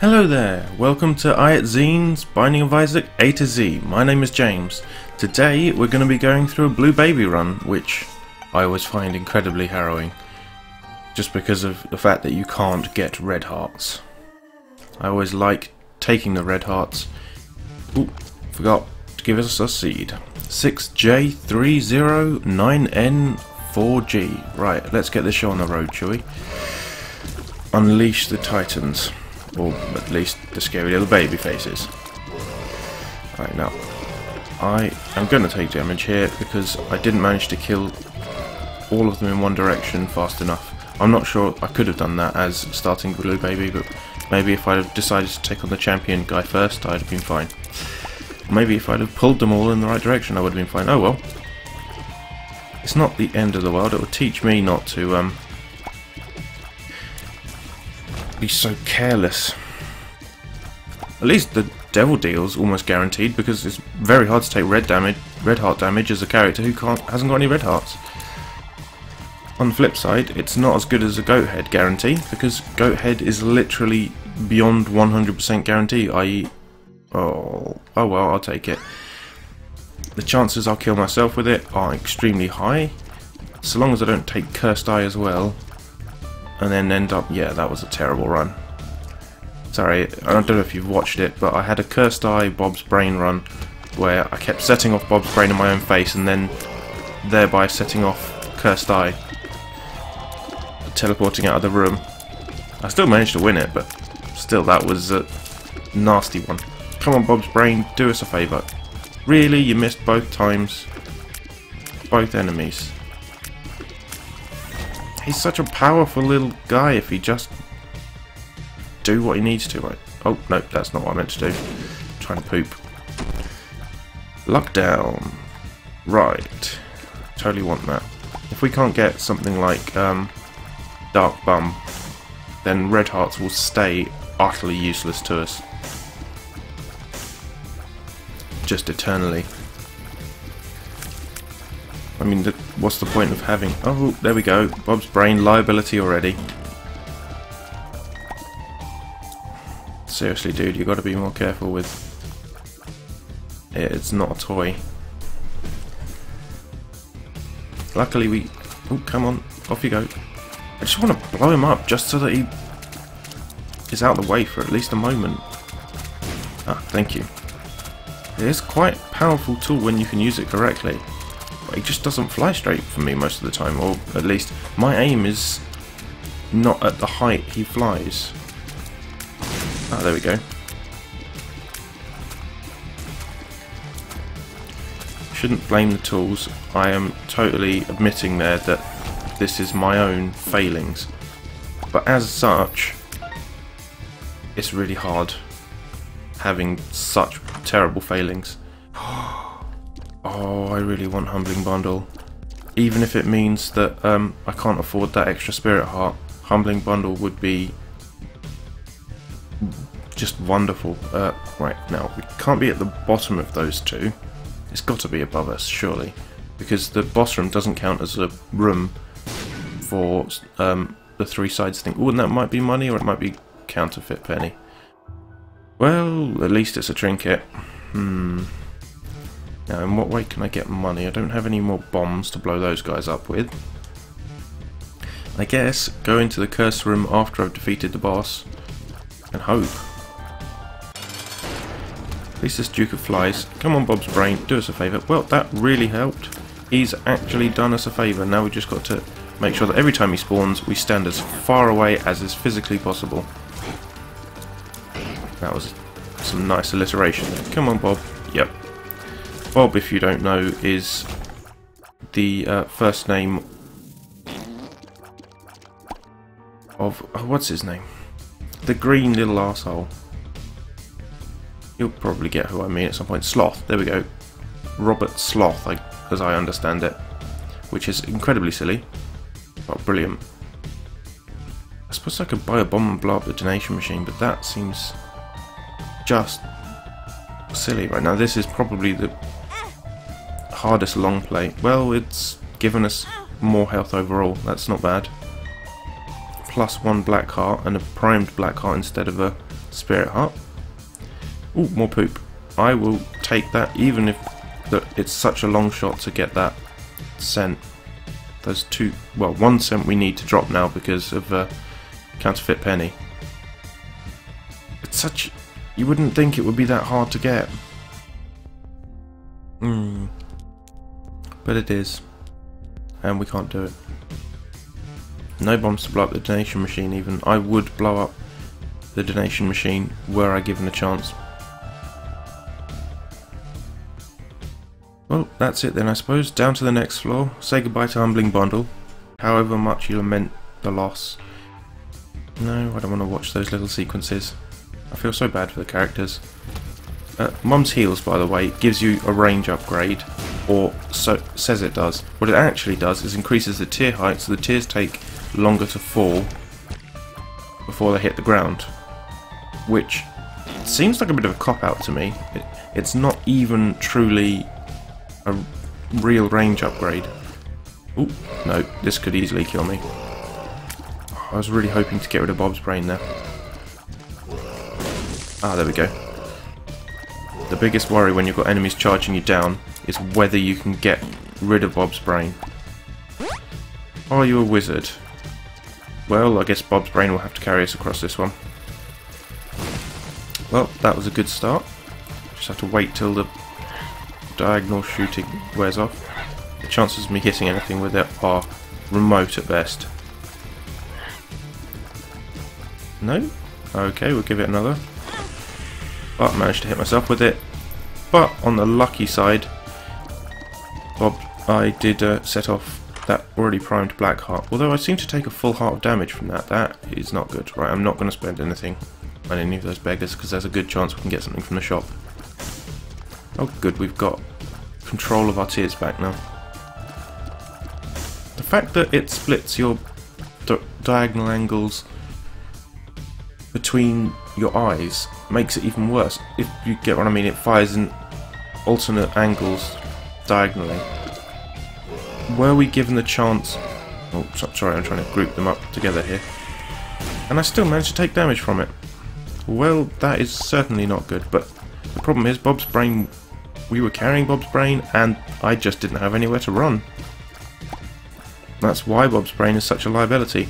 Hello there, welcome to YNHT's Binding of Isaac A to Z. My name is James. Today we're going to be going through a blue baby run, which I always find incredibly harrowing, just because of the fact that you can't get red hearts. I always like taking the red hearts. Ooh, forgot to give us a seed. 6J309N4G. Right, let's get this show on the road, shall we? Unleash the Titans. Or at least the scary little baby faces. Right, now I am going to take damage here because I didn't manage to kill all of them in one direction fast enough. I'm not sure I could have done that as starting blue baby, but maybe if I'd have decided to take on the champion guy first, I'd have been fine. Maybe if I'd have pulled them all in the right direction, I would have been fine. Oh well. It's not the end of the world. It will teach me not to be so careless. At least the devil deal's almost guaranteed, because it's very hard to take red heart damage as a character who hasn't got any red hearts. On the flip side, it's not as good as a goat head guarantee, because goat head is literally beyond 100% guarantee, i.e. oh well, I'll take it. The chances I'll kill myself with it are extremely high, so long as I don't take cursed eye as well. And then end up, yeah, that was a terrible run. Sorry, I don't know if you've watched it, but I had a Cursed Eye Bob's Brain run where I kept setting off Bob's Brain in my own face and then thereby setting off Cursed Eye, teleporting out of the room. I still managed to win it, but still, that was a nasty one. Come on, Bob's Brain, do us a favour. Really, you missed both times? Both enemies. He's such a powerful little guy if he just do what he needs to, right? Oh, no, that's not what I meant to do. I'm trying to poop. Lockdown. Right. Totally want that. If we can't get something like Dark Bum, then red hearts will stay utterly useless to us. Just eternally. I mean, what's the point of having... Oh, there we go. Bob's Brain, liability already. Seriously, dude, you got to be more careful with... It's not a toy. Luckily we... Oh, come on. Off you go. I just want to blow him up just so that he is out of the way for at least a moment. Ah, thank you. It is quite a powerful tool when you can use it correctly. He just doesn't fly straight for me most of the time, or at least my aim is not at the height he flies. Ah, there we go. Shouldn't blame the tools. I am totally admitting there that this is my own failings. But as such, it's really hard having such terrible failings. Oh, I really want Humbling Bundle. Even if it means that I can't afford that extra Spirit Heart, Humbling Bundle would be just wonderful. Right, now, we can't be at the bottom of those two. It's got to be above us, surely. Because the boss room doesn't count as a room for the three sides thing. Ooh, and that might be money, or it might be counterfeit penny. Well, at least it's a trinket. Now, in what way can I get money? I don't have any more bombs to blow those guys up with. I guess go into the curse room after I've defeated the boss and hope. At least this Duke of Flies. Come on, Bob's Brain, do us a favour. Well, that really helped. He's actually done us a favour. Now we just got to make sure that every time he spawns, we stand as far away as is physically possible. That was some nice alliteration there. Come on, Bob. Yep. Bob, if you don't know, is the first name of... Oh, what's his name? The green little arsehole. You'll probably get who I mean at some point. Sloth, there we go. Robert Sloth, as I understand it. Which is incredibly silly, but brilliant. I suppose I could buy a bomb and blow up the donation machine, but that seems just silly right now. This is probably the hardest long play. Well, it's given us more health overall. That's not bad. +1 black heart and a primed black heart instead of a Spirit Heart. Ooh, more poop. I will take that, even if it's such a long shot to get that cent. Those two, well, 1 cent we need to drop now because of counterfeit penny. It's such, you wouldn't think it would be that hard to get. But it is, and we can't do it. No bombs to blow up the donation machine even. I would blow up the donation machine were I given a chance. Well, that's it then, I suppose. Down to the next floor. Say goodbye to Humbling Bundle. However much you lament the loss. No, I don't want to watch those little sequences. I feel so bad for the characters. Mum's Heals, by the way, gives you a range upgrade, or so says it does. What it actually does is increases the tier height, so the tiers take longer to fall before they hit the ground. Which seems like a bit of a cop-out to me. It's not even truly a real range upgrade. Ooh, no, this could easily kill me. I was really hoping to get rid of Bob's Brain there. Ah, there we go. The biggest worry when you've got enemies charging you down is whether you can get rid of Bob's Brain. Are you a wizard? Well, I guess Bob's Brain will have to carry us across this one. Well, that was a good start. Just have to wait till the diagonal shooting wears off. The chances of me hitting anything with it are remote at best. No? Okay, we'll give it another. But I managed to hit myself with it. But on the lucky side, I did set off that already primed black heart. Although I seem to take a full heart of damage from that. That is not good. Right, I'm not going to spend anything on any of those beggars because there's a good chance we can get something from the shop. Oh good, we've got control of our tears back now. The fact that it splits your diagonal angles between your eyes makes it even worse. If you get what I mean, it fires in alternate angles diagonally. Were we given the chance... Oh, sorry, I'm trying to group them up together here. And I still managed to take damage from it. Well, that is certainly not good, but the problem is Bob's Brain... We were carrying Bob's Brain, and I just didn't have anywhere to run. That's why Bob's Brain is such a liability.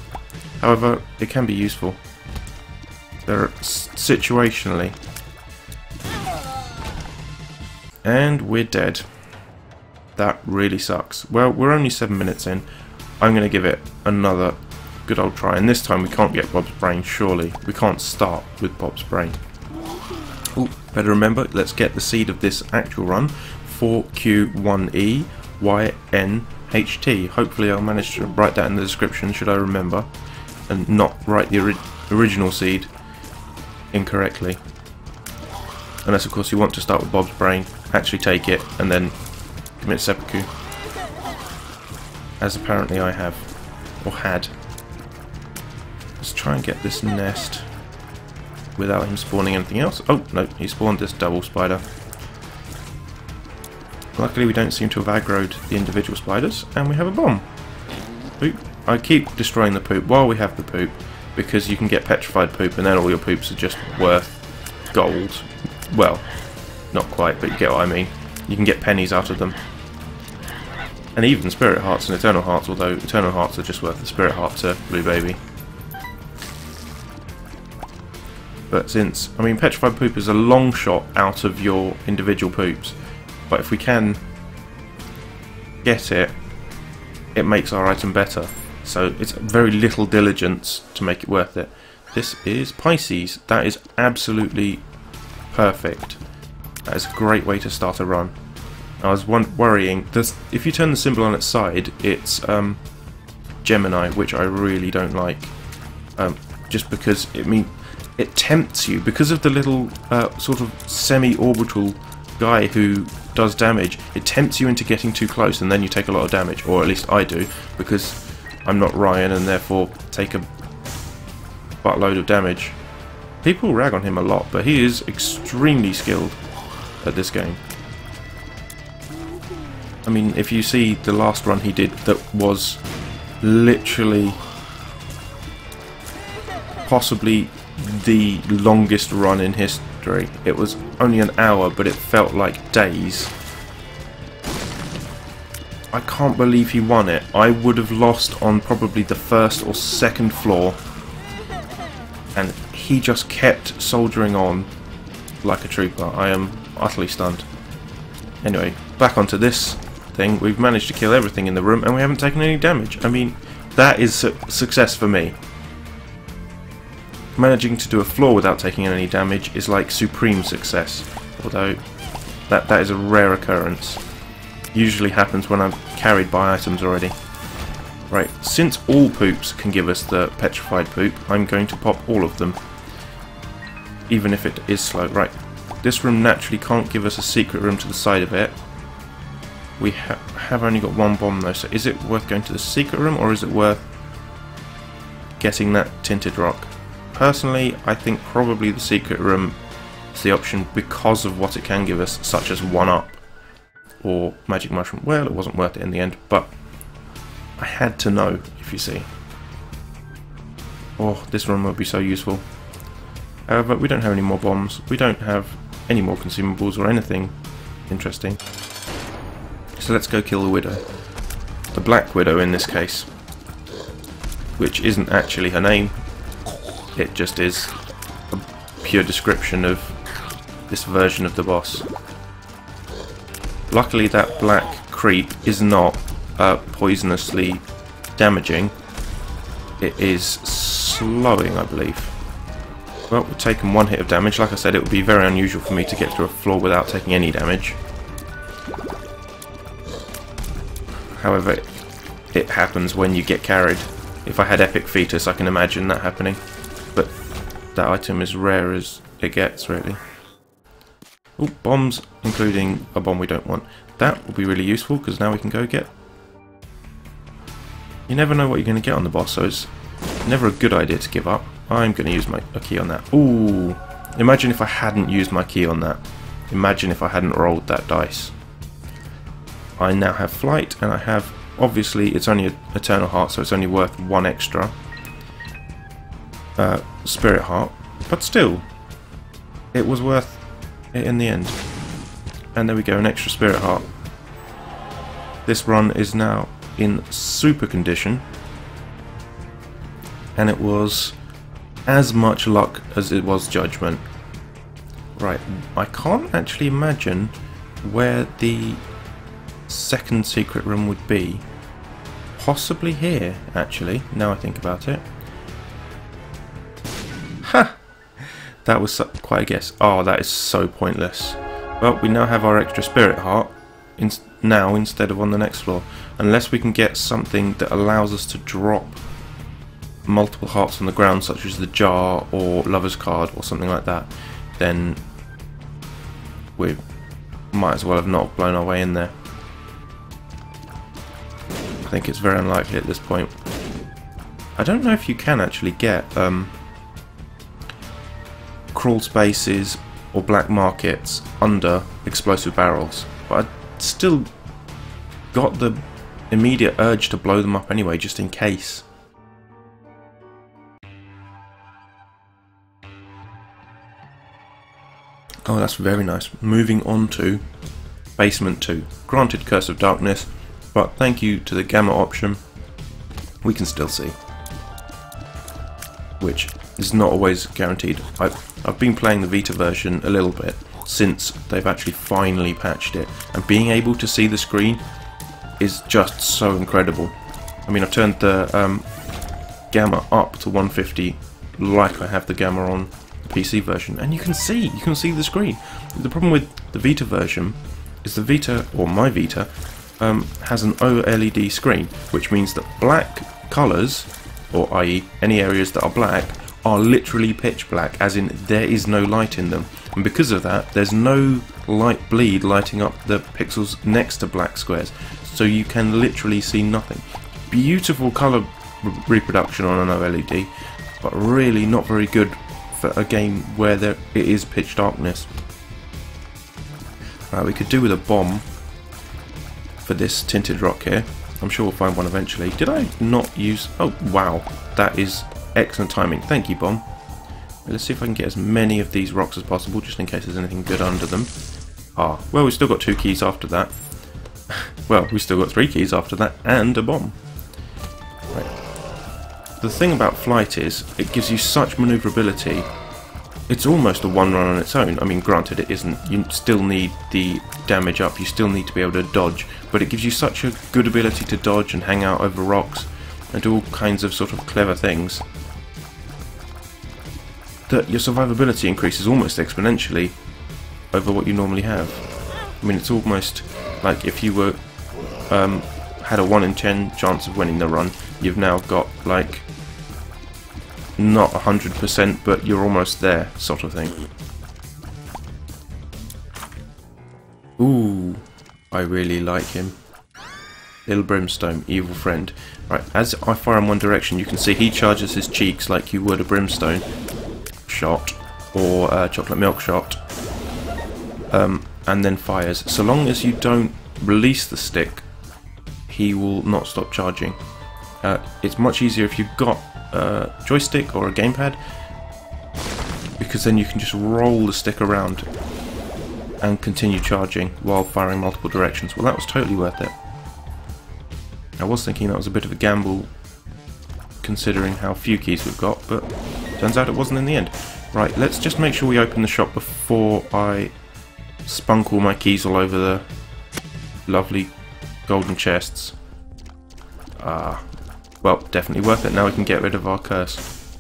However, it can be useful. Situationally. And we're dead. That really sucks. Well, we're only 7 minutes in. I'm going to give it another good old try, and this time we can't get Bob's Brain, surely. We can't start with Bob's Brain. Ooh, better remember, let's get the seed of this actual run. 4Q1E YNHT. Hopefully I'll manage to write that in the description, should I remember, and not write the original seed incorrectly. Unless of course you want to start with Bob's Brain, actually take it, and then commit seppuku. As apparently I have, or had. Let's try and get this nest without him spawning anything else. Oh, no, he spawned this double spider. Luckily we don't seem to have aggroed the individual spiders, and we have a bomb. Poop. I keep destroying the poop while we have the poop, because you can get petrified poop and then all your poops are just worth gold. Well, not quite, but you get what I mean. You can get pennies out of them. And even Spirit Hearts and Eternal Hearts, although Eternal Hearts are just worth the Spirit Heart to Blue Baby. But since, I mean, petrified poop is a long shot out of your individual poops, but if we can get it, it makes our item better. So it's very little diligence to make it worth it. This is Pisces. That is absolutely perfect. That is a great way to start a run. I was worrying, if you turn the symbol on its side, it's Gemini, which I really don't like. Just because it tempts you, because of the little sort of semi-orbital guy who does damage, it tempts you into getting too close and then you take a lot of damage, or at least I do, because I'm not Ryan and therefore take a buttload of damage. People rag on him a lot, but he is extremely skilled at this game. I mean, if you see the last run he did that was literally possibly the longest run in history. It was only an hour, but it felt like days. I can't believe he won it. I would have lost on probably the first or second floor, and he just kept soldiering on like a trooper. I am utterly stunned. Anyway, back onto this thing. We've managed to kill everything in the room and we haven't taken any damage. I mean, that is success for me. Managing to do a floor without taking any damage is like supreme success, although that is a rare occurrence. Usually happens when I'm carried by items already. Right, since all poops can give us the petrified poop, I'm going to pop all of them, even if it is slow. Right, this room naturally can't give us a secret room to the side of it. We have only got one bomb though, so is it worth going to the secret room, or is it worth getting that tinted rock? Personally, I think probably the secret room is the option because of what it can give us, such as 1-up or magic mushroom. Well, it wasn't worth it in the end, but I had to know, if you see. Oh, this room would be so useful. But we don't have any more bombs. We don't have any more consumables or anything interesting. So let's go kill the Widow. The Black Widow in this case. Which isn't actually her name. It just is a pure description of this version of the boss. Luckily that black creep is not poisonously damaging. It is slowing, I believe. Well, we've taken one hit of damage. Like I said, it would be very unusual for me to get through a floor without taking any damage. However, it happens when you get carried. If I had Epic Fetus, I can imagine that happening. But that item is rare as it gets, really. Oh, bombs, including a bomb we don't want. That will be really useful, because now we can go get... You never know what you're going to get on the boss, so it's never a good idea to give up. I'm going to use a key on that. Ooh! Imagine if I hadn't used my key on that. Imagine if I hadn't rolled that dice. I now have flight, and I have... Obviously, it's only an Eternal Heart, so it's only worth one extra Spirit Heart. But still, it was worth it in the end. And there we go, an extra Spirit Heart. This run is now in super condition, and it was as much luck as it was judgment. Right, I can't actually imagine where the second secret room would be. Possibly here, actually, now I think about it. Ha! That was quite a guess. Oh, that is so pointless. Well, we now have our extra Spirit Heart now instead of on the next floor. Unless we can get something that allows us to drop multiple hearts on the ground, such as the jar or Lover's Card or something like that, then we might as well have not blown our way in there. I think it's very unlikely at this point. I don't know if you can actually get crawl spaces or black markets under explosive barrels, but I still got the immediate urge to blow them up anyway, just in case. Oh, that's very nice. Moving on to Basement 2. Granted, Curse of Darkness, but thank you to the Gamma option, we can still see. Which is not always guaranteed. I've been playing the Vita version a little bit since they've actually finally patched it, and being able to see the screen is just so incredible. I mean, I've turned the Gamma up to 150 like I have the Gamma on the PC version, and you can see the screen. The problem with the Vita version is the Vita, or my Vita, has an OLED screen, which means that black colours, or i.e. any areas that are black, are literally pitch black, as in there is no light in them. And because of that, there's no light bleed lighting up the pixels next to black squares, so you can literally see nothing. Beautiful colour reproduction on an OLED, but really not very good for a game where it is pitch darkness. We could do with a bomb for this tinted rock here. I'm sure we'll find one eventually. Did I not use... Oh, wow. That is excellent timing. Thank you, bomb. Let's see if I can get as many of these rocks as possible, just in case there's anything good under them. Ah, well, we've still got 2 keys after that. Well, we've still got 3 keys after that, and a bomb. Right. The thing about flight is, it gives you such maneuverability. It's almost a one run on its own. I mean, granted it isn't. You still need the damage up, you still need to be able to dodge, but it gives you such a good ability to dodge and hang out over rocks and do all kinds of sort of clever things that your survivability increases almost exponentially over what you normally have. I mean, it's almost like if you were had a 1 in 10 chance of winning the run, you've now got like not 100%, but you're almost there, sort of thing. Ooh, I really like him. Little Brimstone, evil friend. Right, as I fire in one direction, you can see he charges his cheeks like you would a Brimstone shot or a chocolate milk shot, and then fires. So long as you don't release the stick, he will not stop charging. It's much easier if you've got a joystick or a gamepad, because then you can just roll the stick around and continue charging while firing multiple directions. Well, that was totally worth it. I was thinking that was a bit of a gamble considering how few keys we've got, but turns out it wasn't in the end. Right, let's just make sure we open the shop before I spunk all my keys all over the lovely golden chests. Well, definitely worth it. Now we can get rid of our curse.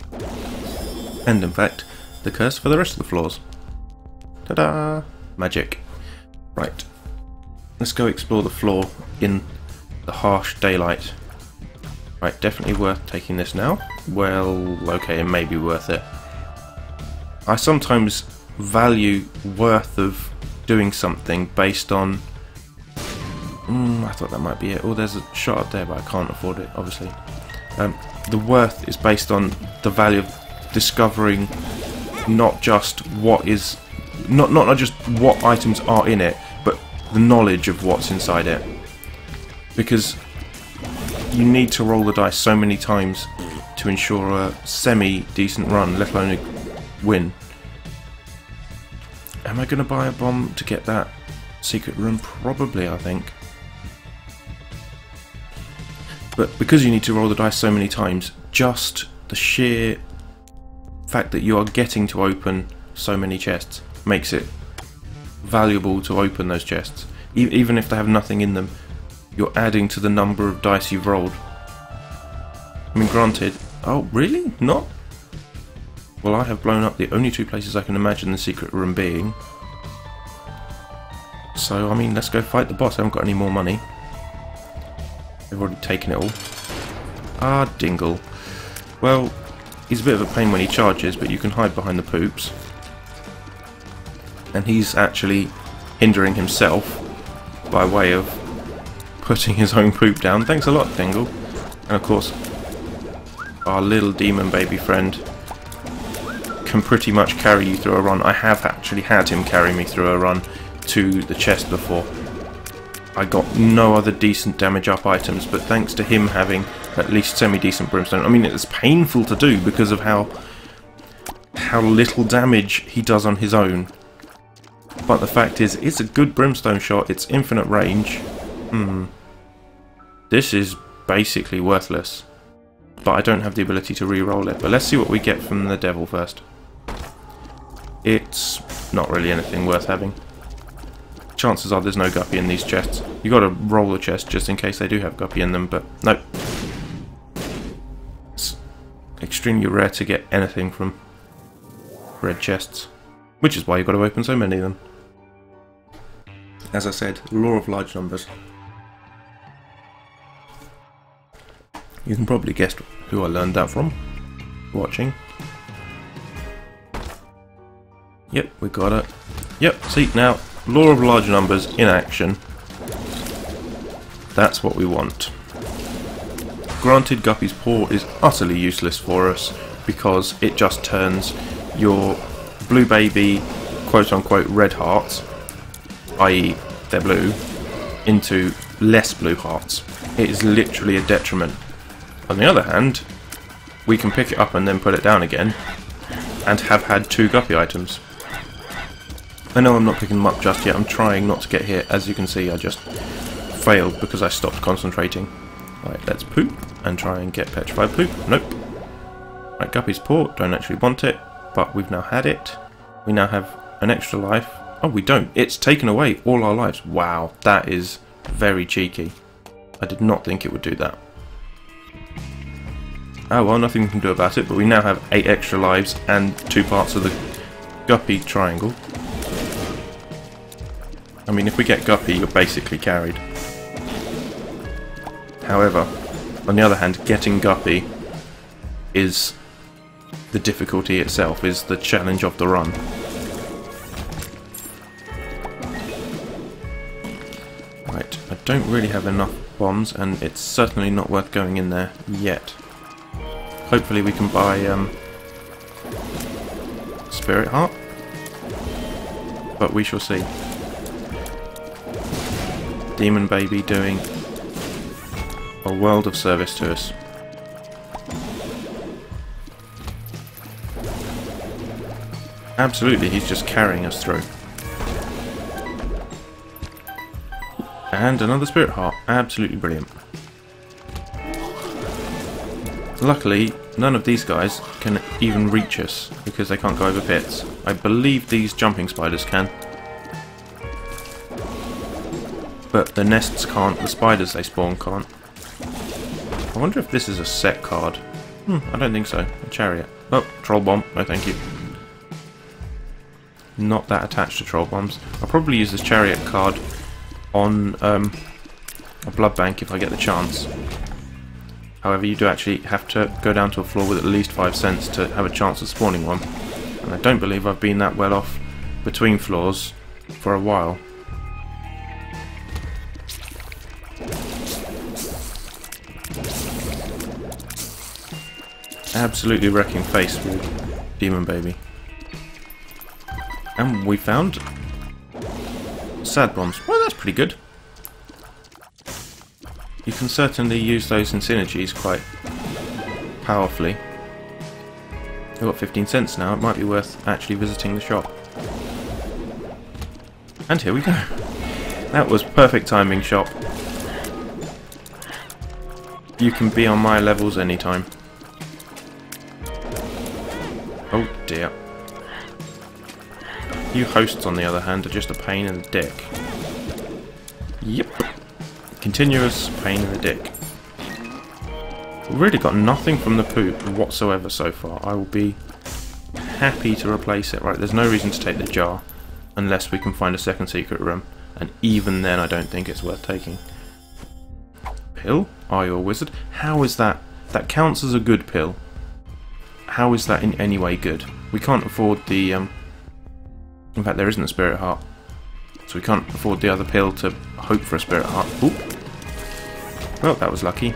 And in fact, the curse for the rest of the floors. Ta-da! Magic. Right. Let's go explore the floor in the harsh daylight. Right, definitely worth taking this now. Well, okay, it may be worth it. I sometimes value worth of doing something based on... I thought that might be it. Oh, there's a shot up there, but I can't afford it, obviously. The worth is based on the value of discovering not just what is... Not just what items are in it, but the knowledge of what's inside it. Because you need to roll the dice so many times to ensure a semi-decent run, let alone a win. Am I going to buy a bomb to get that secret room? Probably, I think. But because you need to roll the dice so many times, just the sheer fact that you are getting to open so many chests makes it valuable to open those chests. Even if they have nothing in them, you're adding to the number of dice you've rolled. I mean, granted... Oh, really? Not? Well, I have blown up the only 2 places I can imagine the secret room being. So, I mean, let's go fight the boss. I haven't got any more money. They've already taken it all. Ah, Dingle. Well, he's a bit of a pain when he charges, but you can hide behind the poops. And he's actually hindering himself by way of putting his own poop down. Thanks a lot, Dingle. And of course, our little demon baby friend can pretty much carry you through a run. I have actually had him carry me through a run to the chest before. I got no other decent damage up items, but thanks to him having at least semi-decent brimstone. I mean, it's painful to do because of how little damage he does on his own. But the fact is, it's a good brimstone shot, it's infinite range. This is basically worthless. But I don't have the ability to re-roll it. But let's see what we get from the devil first. It's not really anything worth having. Chances are there's no guppy in these chests. You got to roll the chest just in case they do have guppy in them, but nope. It's extremely rare to get anything from red chests, which is why you've got to open so many of them. As I said, law of large numbers. You can probably guess who I learned that from. Watching. Yep, we got it. Yep, see, now, law of large numbers in action. That's what we want. Granted, Guppy's paw is utterly useless for us because it just turns your blue baby quote-unquote red hearts, i.e. they're blue, into less blue hearts. It is literally a detriment. On the other hand, we can pick it up and then put it down again, and have had 2 guppy items. I know I'm not picking them up just yet, I'm trying not to get hit. As you can see, I just failed because I stopped concentrating. Right, let's poop and try and get petrified poop. Nope. Right, Guppy's Paw, don't actually want it, but we've now had it. We now have an extra life. Oh, we don't. It's taken away all our lives. Wow, that is very cheeky. I did not think it would do that. Oh well, nothing we can do about it, but we now have 8 extra lives and 2 parts of the Guppy triangle. I mean, if we get Guppy, you're basically carried. However, on the other hand, getting Guppy is the difficulty itself, is the challenge of the run. Right, I don't really have enough bombs, and it's certainly not worth going in there yet. Hopefully we can buy Spirit Heart, but we shall see. Demon Baby doing a world of service to us. Absolutely, he's just carrying us through. And another Spirit Heart. Absolutely brilliant. Luckily, none of these guys can even reach us because they can't go over pits. I believe these jumping spiders can. But the nests can't, the spiders they spawn can't. I wonder if this is a set card. I don't think so. A chariot. Oh, troll bomb. No thank you. Not that attached to troll bombs. I'll probably use this chariot card on a blood bank if I get the chance. However, you do actually have to go down to a floor with at least 5 cents to have a chance of spawning one. And I don't believe I've been that well off between floors for a while. Absolutely wrecking face with Demon Baby. And we found sad bombs. Well, that's pretty good. You can certainly use those in synergies quite powerfully. I've got 15 cents now, it might be worth actually visiting the shop. And here we go. That was perfect timing, shop. You can be on my levels anytime. Oh dear. You hosts, on the other hand, are just a pain in the dick. Yep. Continuous pain in the dick. We've really got nothing from the poop whatsoever so far. I will be happy to replace it. Right, there's no reason to take the jar unless we can find a second secret room. And even then I don't think it's worth taking. Pill? Are you a wizard? How is that? That counts as a good pill. How is that in any way good? We can't afford the... In fact, there isn't a Spirit Heart. So we can't afford the other pill to hope for a Spirit Heart. Oop. Well, that was lucky.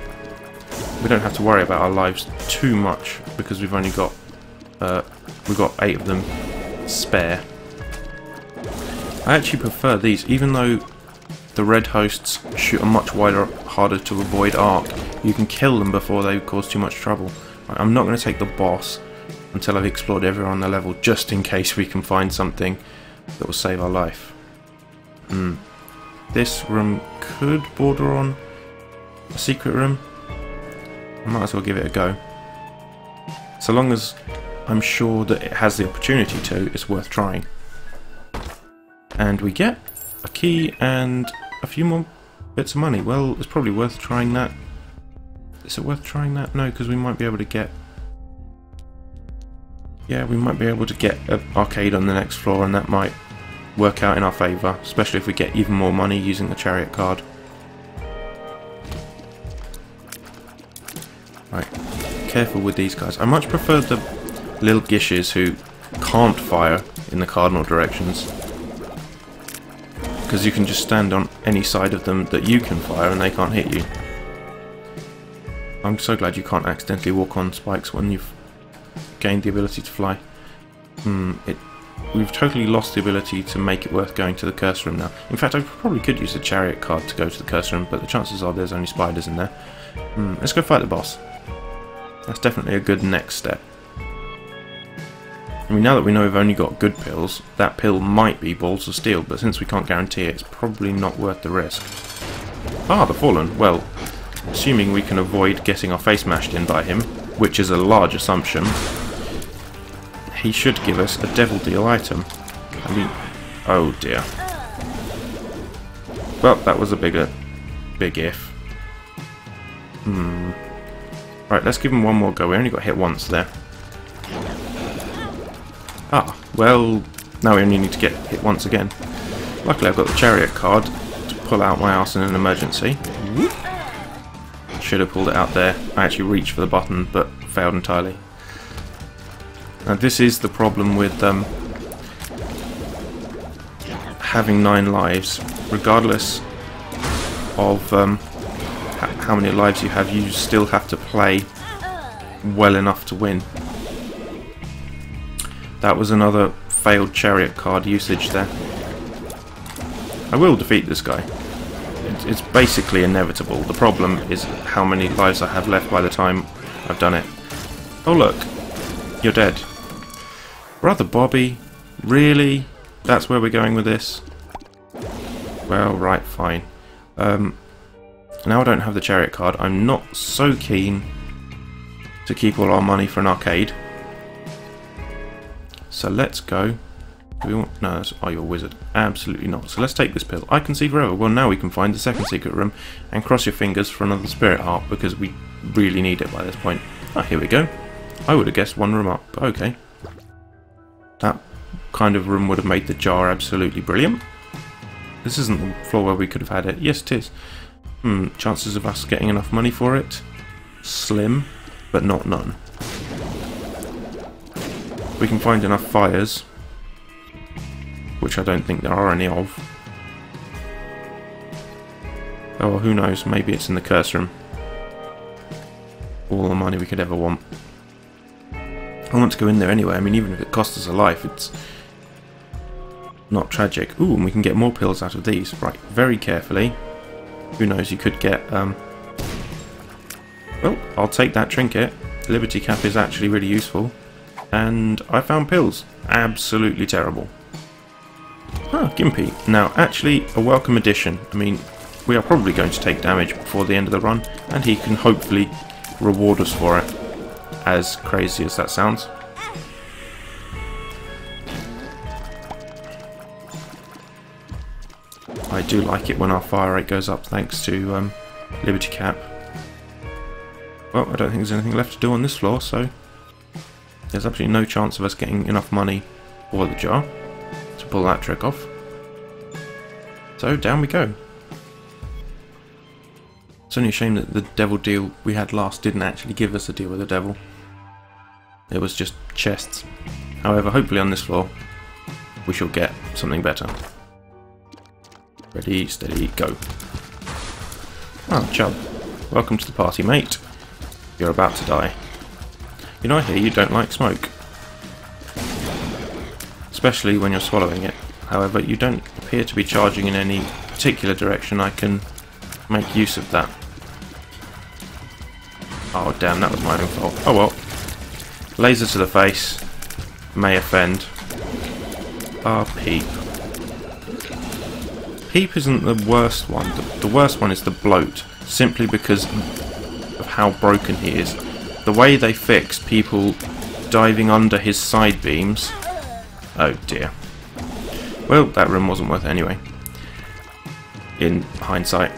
We don't have to worry about our lives too much because we've only got... we've got 8 of them spare. I actually prefer these, even though the red hosts shoot a much wider, harder to avoid arc. You can kill them before they cause too much trouble. I'm not going to take the boss until I've explored everyone on the level, just in case we can find something that will save our life. This room could border on a secret room. I might as well give it a go. So long as I'm sure that it has the opportunity to, it's worth trying. And we get a key and a few more bits of money. Well, it's probably worth trying that. Is it worth trying that? No, because we might be able to get... Yeah, we might be able to get an arcade on the next floor, and that might work out in our favour, especially if we get even more money using the chariot card. Right, careful with these guys. I much prefer the little gishes who can't fire in the cardinal directions, because you can just stand on any side of them that you can fire and they can't hit you. I'm so glad you can't accidentally walk on spikes when you've gained the ability to fly. We've totally lost the ability to make it worth going to the curse room now. In fact, I probably could use the chariot card to go to the curse room, but the chances are there's only spiders in there. Let's go fight the boss. That's definitely a good next step. I mean, now that we know we've only got good pills, that pill might be balls of steel, but since we can't guarantee it, it's probably not worth the risk. Ah, the Fallen. Well, assuming we can avoid getting our face mashed in by him, which is a large assumption, he should give us a Devil Deal item. I mean, oh dear. Well, that was a big if. Right, let's give him one more go. We only got hit once there. Ah, well, now we only need to get hit once again. Luckily I've got the Chariot card to pull out my arse in an emergency. Should have pulled it out there. I actually reached for the button, but failed entirely. Now this is the problem with having 9 lives. Regardless of how many lives you have, you still have to play well enough to win. That was another failed Chariot card usage there. I will defeat this guy. It's basically inevitable. The problem is how many lives I have left by the time I've done it. Oh look, you're dead. Brother Bobby, really? That's where we're going with this? Well, right, fine. Now I don't have the Chariot card. I'm not so keen to keep all our money for an arcade. So let's go. Do we want... No, that's... Oh, you're a wizard. Absolutely not. So let's take this pill. I can see forever. Well, now we can find the second secret room and cross your fingers for another spirit heart because we really need it by this point. Ah, here we go. I would have guessed one room up, but okay. That kind of room would have made the jar absolutely brilliant. This isn't the floor where we could have had it. Yes, it is. Chances of us getting enough money for it? Slim, but not none. We can find enough fires, which I don't think there are any of. Oh, who knows, maybe it's in the curse room. All the money we could ever want. I want to go in there anyway. I mean, even if it costs us a life, it's not tragic. Ooh, and we can get more pills out of these. Right, very carefully. Who knows, you could get... Well, I'll take that trinket. Liberty Cap is actually really useful. And I found pills. Absolutely terrible. Ah, Gimpy. Now, actually, a welcome addition. I mean, we are probably going to take damage before the end of the run, and he can hopefully reward us for it. As crazy as that sounds. I do like it when our fire rate goes up thanks to Liberty Cap. Well, I don't think there's anything left to do on this floor, so there's absolutely no chance of us getting enough money for the jar to pull that trick off. So down we go. It's only a shame that the devil deal we had last didn't actually give us a deal with the devil. It was just chests. However, hopefully on this floor we shall get something better. Ready, steady, go. Ah, Chubb. Welcome to the party, mate. You're about to die. You know, I hear you don't like smoke. Especially when you're swallowing it. However, you don't appear to be charging in any particular direction. I can make use of that. Oh damn, that was my own fault. Oh well. Laser to the face. May offend. Ah, Peep. Peep isn't the worst one. The worst one is the bloat. Simply because of how broken he is. The way they fixed people diving under his side beams. Oh dear. Well, that room wasn't worth it anyway. In hindsight.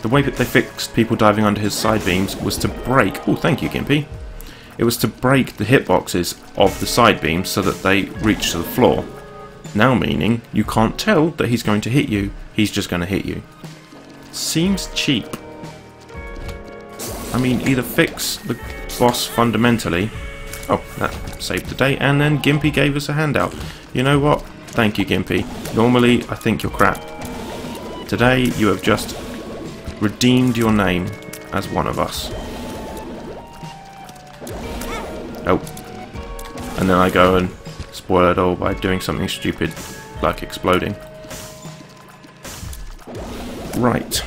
The way that they fixed people diving under his side beams was to break... Oh, thank you, Gimpy. It was to break the hitboxes of the side beams so that they reach to the floor. Now meaning, you can't tell that he's going to hit you, he's just going to hit you. Seems cheap. I mean, either fix the boss fundamentally... Oh, that saved the day, and then Gimpy gave us a handout. You know what? Thank you, Gimpy. Normally, I think you're crap. Today, you have just redeemed your name as one of us. Oh. And then I go and spoil it all by doing something stupid, like exploding. Right.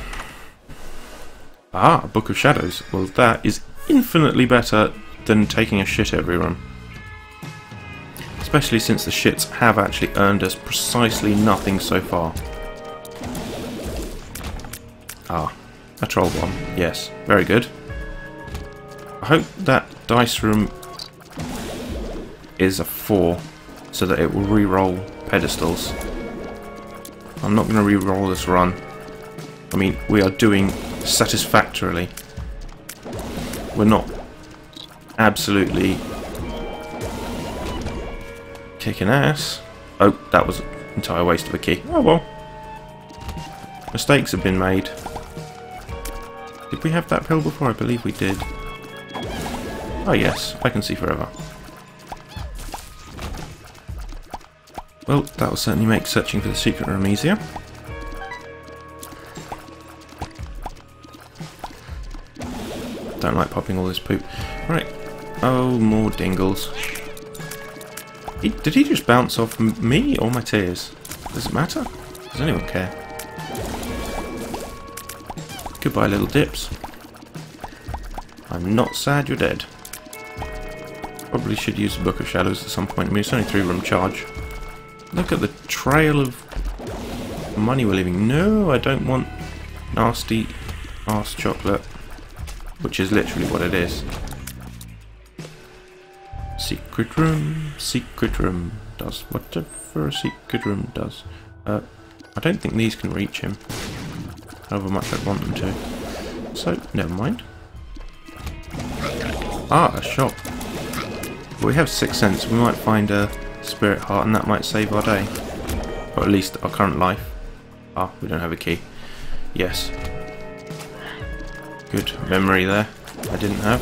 Ah, Book of Shadows. Well, that is infinitely better than taking a shit every run. Especially since the shits have actually earned us precisely nothing so far. Ah, a troll bomb. Yes, very good. I hope that dice room is a 4 so that it will re-roll pedestals. I'm not going to re-roll this run. I mean, we are doing satisfactorily. We're not absolutely kicking ass. Oh, that was an entire waste of a key. Oh well. Mistakes have been made. Did we have that pill before? I believe we did. Oh yes, I can see forever. Well, that will certainly make searching for the secret room easier. Don't like popping all this poop. Right. Oh, more dingles. Did he just bounce off me or my tears? Does it matter? Does anyone care? Goodbye, little dips. I'm not sad you're dead. Probably should use the Book of Shadows at some point. I mean, it's only 3-room charge. Look at the trail of money we're leaving. No, I don't want nasty ass chocolate. Which is literally what it is. Secret room does whatever a secret room does. I don't think these can reach him. However much I'd want them to. So, never mind. Ah, a shop. But we have 6 cents. We might find a spirit heart and that might save our day. Or at least our current life. Ah, we don't have a key. Yes. Good memory there. I didn't have.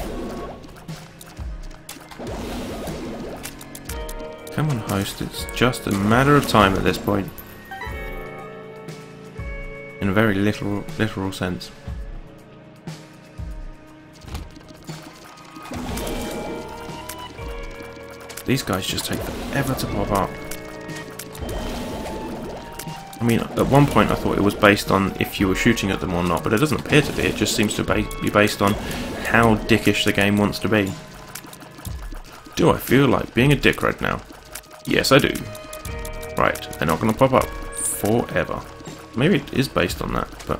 Come on, host. It's just a matter of time at this point. In a very literal sense. These guys just take forever to pop up. I mean, at one point I thought it was based on if you were shooting at them or not, but it doesn't appear to be. It just seems to be based on how dickish the game wants to be. Do I feel like being a dick right now? Yes, I do. Right, they're not going to pop up forever. Maybe it is based on that, but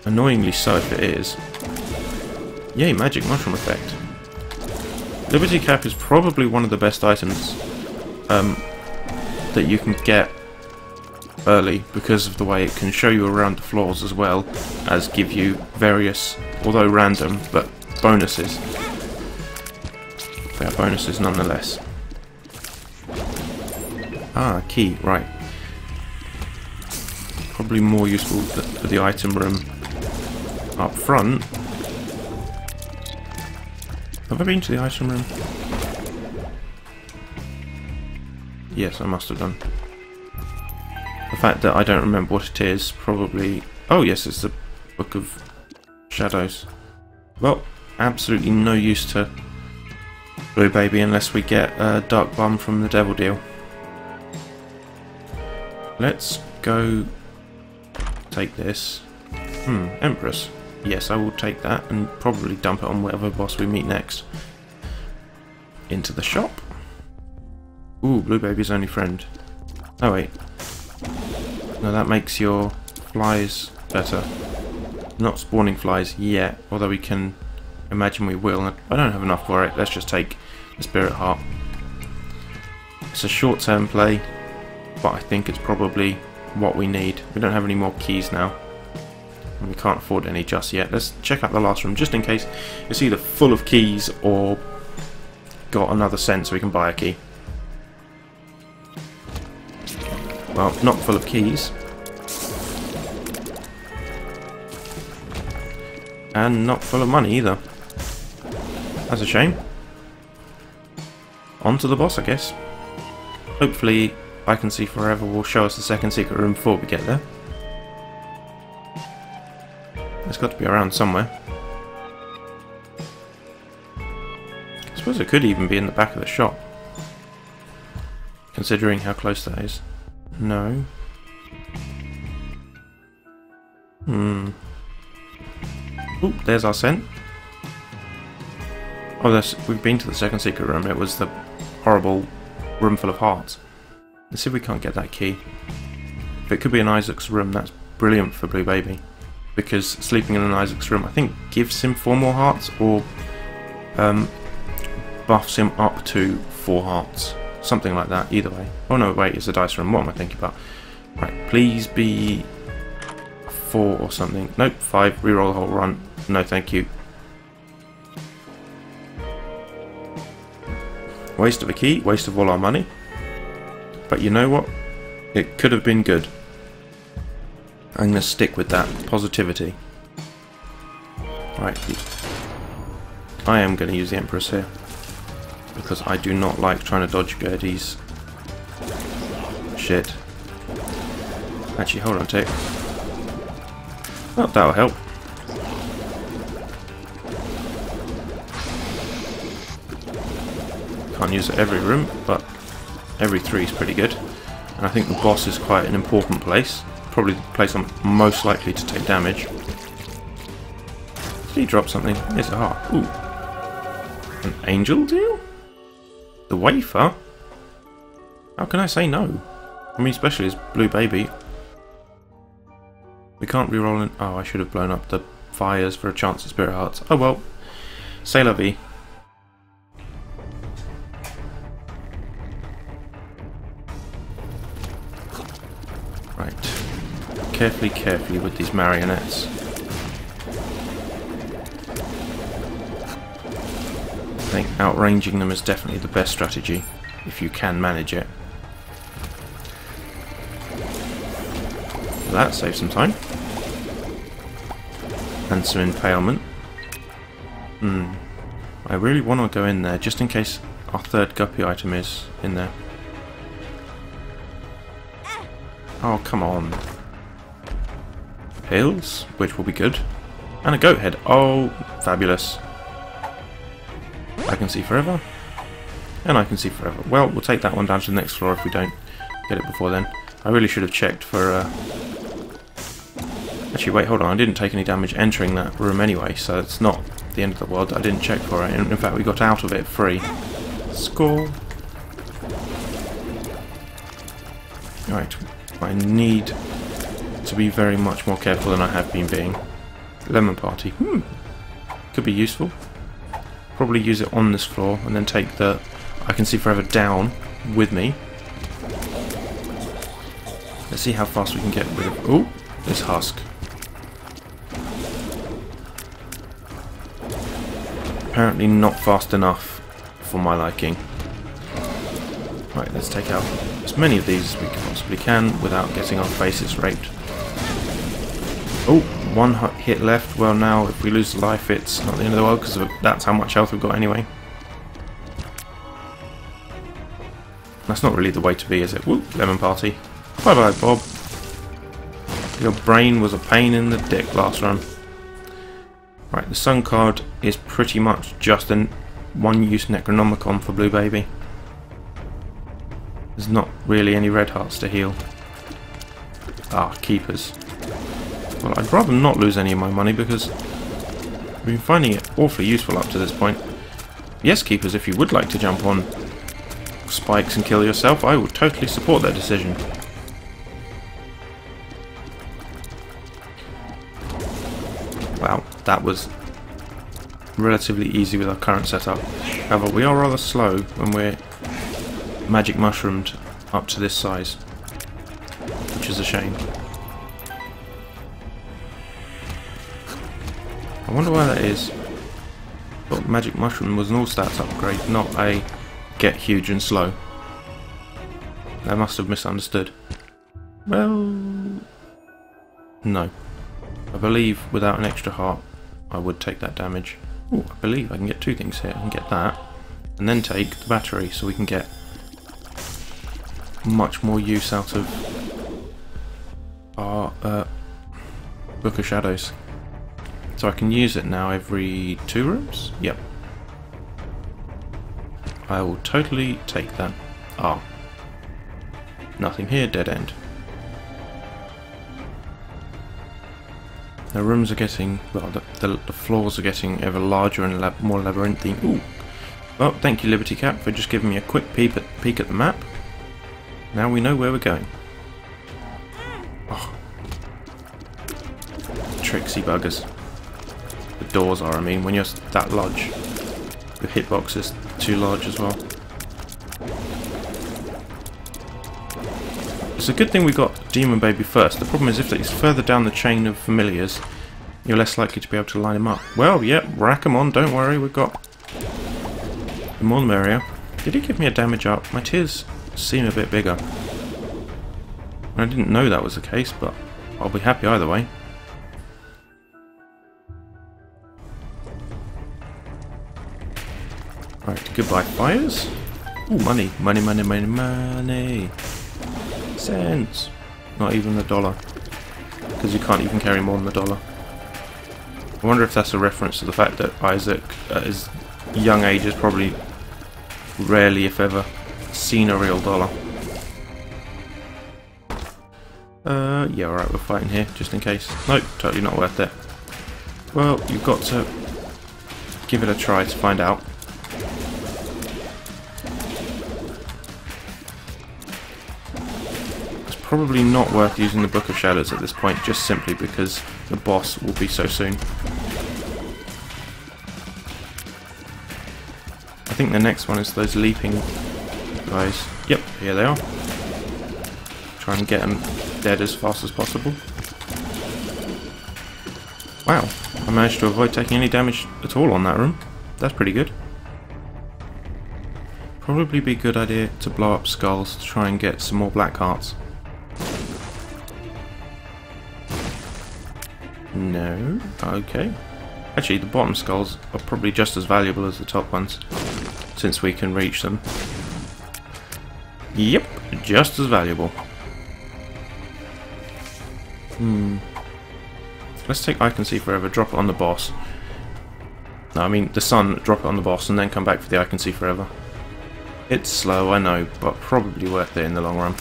annoyingly so if it is. Yay, magic mushroom effect. Liberty Cap is probably one of the best items that you can get early because of the way it can show you around the floors as well as give you various, although random, but bonuses. They are bonuses nonetheless. Ah, key, right. Probably more useful for the item room up front. Have I been to the item room? Yes, I must have done. The fact that I don't remember what it is probably... Oh yes, it's the Book of Shadows. Well, absolutely no use to Blue Baby unless we get a Dark Bum from the Devil Deal. Let's go take this. Empress. Yes, I will take that and probably dump it on whatever boss we meet next. Into the shop. Ooh, Blue Baby's only friend. Oh wait. No, that makes your flies better. Not spawning flies yet, although we can imagine we will. I don't have enough for it. Let's just take the Spirit Heart. It's a short-term play, but I think it's probably what we need. We don't have any more keys now. And we can't afford any just yet. Let's check out the last room just in case it's either full of keys or got another cent so we can buy a key. Well, not full of keys. And not full of money either. That's a shame. On to the boss, I guess. Hopefully, I Can See Forever will show us the second secret room before we get there. It's got to be around somewhere. I suppose it could even be in the back of the shop. Considering how close that is. No. Oop, there's our scent. Oh, we've been to the second secret room. It was the horrible room full of hearts. Let's see if we can't get that key. If it could be in Isaac's room, that's brilliant for Blue Baby. Because sleeping in an Isaac's room, I think, gives him 4 more hearts, or buffs him up to 4 hearts. Something like that, either way. Oh no, wait, it's a dice room. What am I thinking about? Right, please be 4 or something. Nope, 5. Reroll the whole run. No, thank you. Waste of a key, waste of all our money. But you know what? It could have been good. I'm going to stick with that positivity. Right. I am going to use the Empress here. Because I do not like trying to dodge Gertie's shit. Actually, hold on a tick. Well, that'll help. Can't use it every room, but every 3 is pretty good. And I think the boss is quite an important place. Probably the place I'm most likely to take damage. Did he drop something? There's a heart. Ooh. An angel deal? The wafer? How can I say no? I mean, especially as Blue Baby. We can't reroll in. Oh, I should have blown up the fires for a chance at Spirit Hearts. Oh well. C'est la vie. Right. Carefully with these marionettes. I think outranging them is definitely the best strategy, if you can manage it. That saves some time. And some impalement. I really want to go in there, just in case our third guppy item is in there. Oh, come on. Pills, which will be good. And a goat head. Oh, fabulous. I can see forever. And I can see forever. Well, we'll take that one down to the next floor if we don't get it before then. I really should have checked for... Actually, wait, hold on. I didn't take any damage entering that room anyway, so it's not the end of the world. I didn't check for it. In fact, we got out of it free. Score. Right. I need to be very much more careful than I have been being. Lemon Party. Could be useful. Probably use it on this floor and then take the I can see forever down with me. Let's see how fast we can get rid of... Ooh, this husk. Apparently not fast enough for my liking. Right, let's take out as many of these as we possibly can without getting our faces raped. Oh, 1 hit left. Well, now if we lose life, it's not the end of the world because that's how much health we've got anyway. That's not really the way to be, is it? Woo, Lemon Party. Bye bye, Bob. Your brain was a pain in the dick last run. Right, the Sun card is pretty much just a one-use Necronomicon for Blue Baby. There's not really any red hearts to heal. Ah, keepers. Well, I'd rather not lose any of my money because I've been finding it awfully useful up to this point. Yes, keepers, if you would like to jump on spikes and kill yourself, I would totally support that decision. Wow, that was relatively easy with our current setup. However, we are rather slow when we're magic mushroomed up to this size, which is a shame. I wonder why that is. But magic mushroom was an all stats upgrade, not a get huge and slow. I must have misunderstood. Well, no. I believe without an extra heart I would take that damage. Ooh, I believe I can get 2 things here. I can get that and then take the battery so we can get much more use out of our Book of Shadows. So I can use it now every 2 rooms? Yep. I will totally take that. Ah. Nothing here, dead end. The rooms are getting, well, the floors are getting ever larger and more labyrinthine. Ooh, Well, thank you Liberty Cap for just giving me a quick peek at the map. Now we know where we're going. Oh. Tricksy buggers. The doors are, I mean, when you're that large. The hitbox is too large as well. It's a good thing we got Demon Baby first. The problem is if he's further down the chain of familiars, you're less likely to be able to line him up. Well, yep, rack him on, don't worry, we've got the more the merrier. Did he give me a damage up? My tears seem a bit bigger. I didn't know that was the case, but I'll be happy either way. Right, goodbye fires. Ooh, money, money, money, money, money. Cents. Not even the dollar. Because you can't even carry more than the dollar. I wonder if that's a reference to the fact that Isaac, at his young age, has probably rarely, if ever, seen a real dollar. Yeah, alright, we're fighting here, just in case. Nope, totally not worth it. Well, you've got to give it a try to find out. It's probably not worth using the Book of Shadows at this point, just simply because the boss will be so soon. I think the next one is those leaping guys. Yep, here they are. Try and get them dead as fast as possible. Wow, I managed to avoid taking any damage at all on that room. That's pretty good. Probably be a good idea to blow up skulls to try and get some more black hearts. No, okay. Actually, the bottom skulls are probably just as valuable as the top ones, since we can reach them. Yep, just as valuable. Let's take I Can See Forever, drop it on the boss. No, I mean the sun, drop it on the boss and then come back for the I Can See Forever. It's slow, I know, but probably worth it in the long run.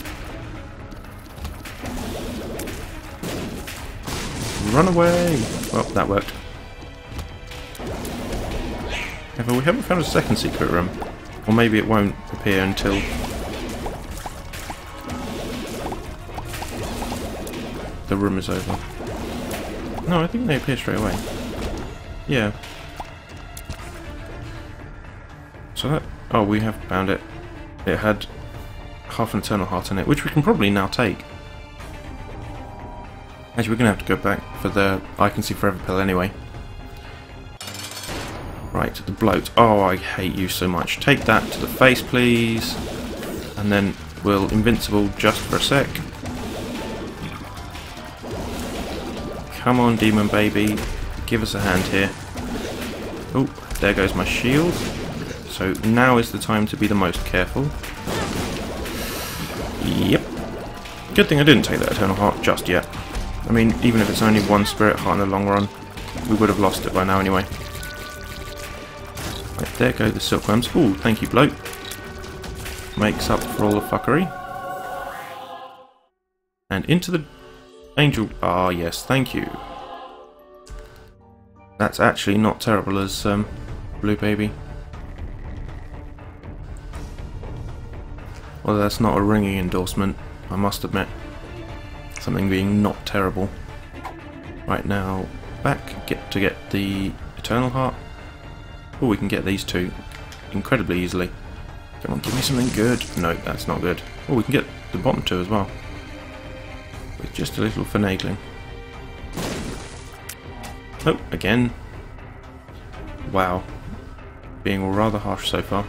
Run away! Well, that worked. However, we haven't found a second secret room. Or maybe it won't appear until... the room is over. No, I think they appear straight away. Yeah. So that... oh, we have found it. It had half an Eternal Heart in it, which we can probably now take. Actually, we're going to have to go back for the I Can See Forever pill anyway. Right, the bloat. Oh, I hate you so much. Take that to the face, please. And then we'll invincible just for a sec. Come on, Demon Baby. Give us a hand here. Oh, there goes my shield. So now is the time to be the most careful. Yep. Good thing I didn't take that Eternal Heart just yet. I mean, even if it's only one Spirit Heart in the long run, we would have lost it by now anyway. Right, there go the silkworms. Ooh, thank you, bloke. Makes up for all the fuckery. And into the angel... ah, yes, thank you. That's actually not terrible as Blue Baby. Well, that's not a ringing endorsement, I must admit. Something being not terrible. Right now, back to get the Eternal Heart. Oh, we can get these two incredibly easily. Come on, give me something good. No, that's not good. Oh, we can get the bottom two as well. With just a little finagling. Oh, again. Wow. Being rather harsh so far.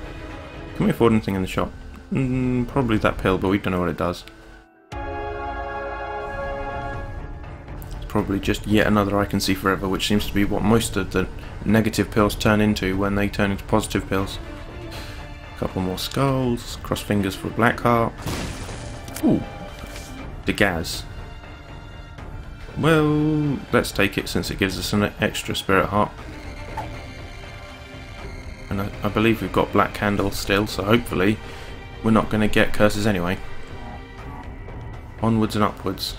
Can we afford anything in the shop? Probably that pill, but we don't know what it does. It's probably just yet another I Can See Forever, which seems to be what most of the negative pills turn into when they turn into positive pills. A couple more skulls, cross fingers for a black heart. Ooh, the gas. Well, let's take it since it gives us an extra spirit heart. And I believe we've got black candle still, so hopefully we're not going to get curses anyway. Onwards and upwards.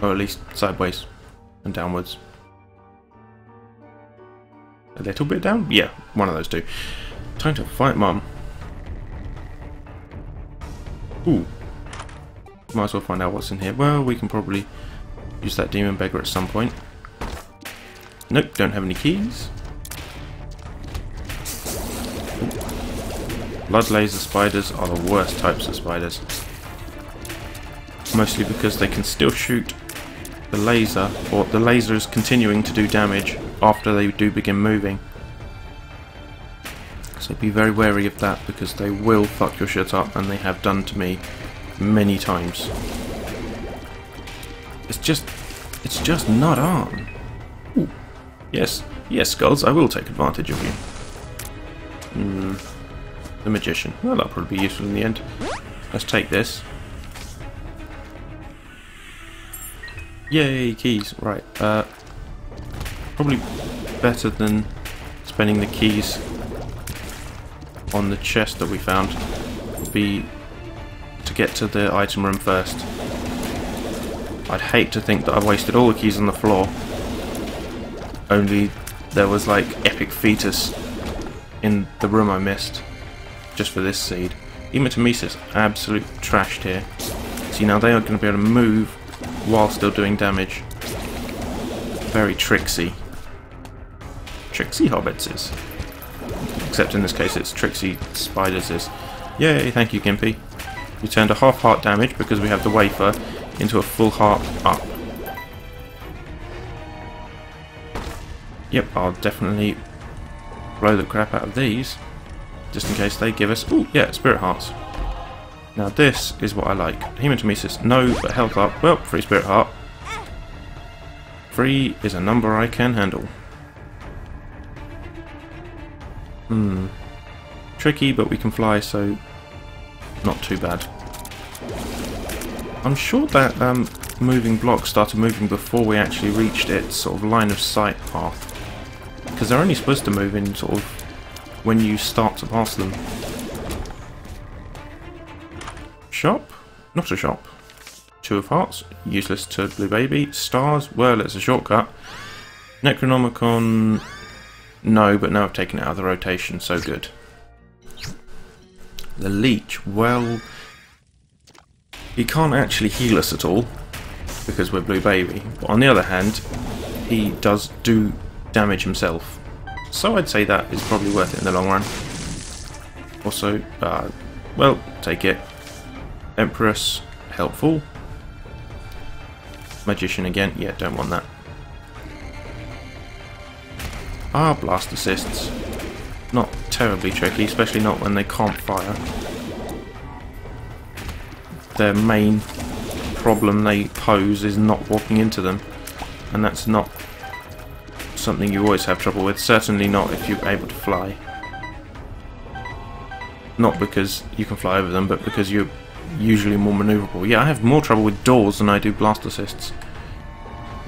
Or at least sideways and downwards. A little bit down? Yeah, one of those two. Time to fight, Mum. Ooh. Might as well find out what's in here. Well, we can probably use that demon beggar at some point. Nope, don't have any keys. Ooh. Blood laser spiders are the worst types of spiders. Mostly because they can still shoot the laser, or the laser is continuing to do damage after they do begin moving. So be very wary of that, because they will fuck your shit up, and they have done to me many times. It's just not on. Ooh. Yes, Skulls, I will take advantage of you. The Magician. Well, that'll probably be useful in the end. Let's take this. Yay, keys. Right. Probably better than spending the keys on the chest that we found would be to get to the item room first. I'd hate to think that I wasted all the keys on the floor, only there was like epic fetus in the room I missed just for this seed. Hematemesis, absolute trashed here. See, now they are going to be able to move while still doing damage. Very tricksy. Tricksy hobbitses. Except in this case it's tricksy spiderses. Yay, thank you, Gimpy. We turned a half heart damage because we have the wafer into a full heart up. Yep, I'll definitely blow the crap out of these, just in case they give us... Ooh, yeah, spirit hearts. Now this is what I like. Hematemesis, no, but health up. Well, free spirit heart. 3 is a number I can handle. Tricky, but we can fly, so not too bad. I'm sure that moving block started moving before we actually reached its sort of line of sight path, because they're only supposed to move in sort of when you start to pass them. Shop? Not a shop. 2 of hearts, useless to Blue Baby. Stars? Well, it's a shortcut. Necronomicon? No, but now I've taken it out of the rotation, so good. The Leech, well, he can't actually heal us at all because we're Blue Baby, but on the other hand he does do damage himself, so I'd say that is probably worth it in the long run. Also, well, take it. Empress, helpful. Magician again, yeah, don't want that. Blast assists. Not terribly tricky, especially not when they can't fire. Their main problem they pose is not walking into them, and that's not something you always have trouble with, certainly not if you're able to fly. Not because you can fly over them, but because you're usually more manoeuvrable. Yeah, I have more trouble with doors than I do blast assists.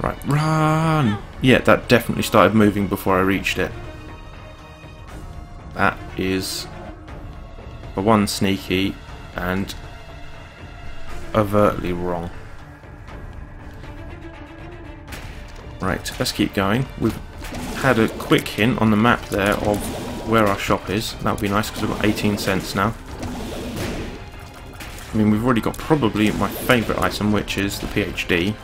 Right, run! Yeah, that definitely started moving before I reached it. That is, for one, sneaky and overtly wrong. Right, let's keep going. We've had a quick hint on the map there of where our shop is. That would be nice because we've got 18 cents now. I mean, we've already got probably my favourite item, which is the PhD.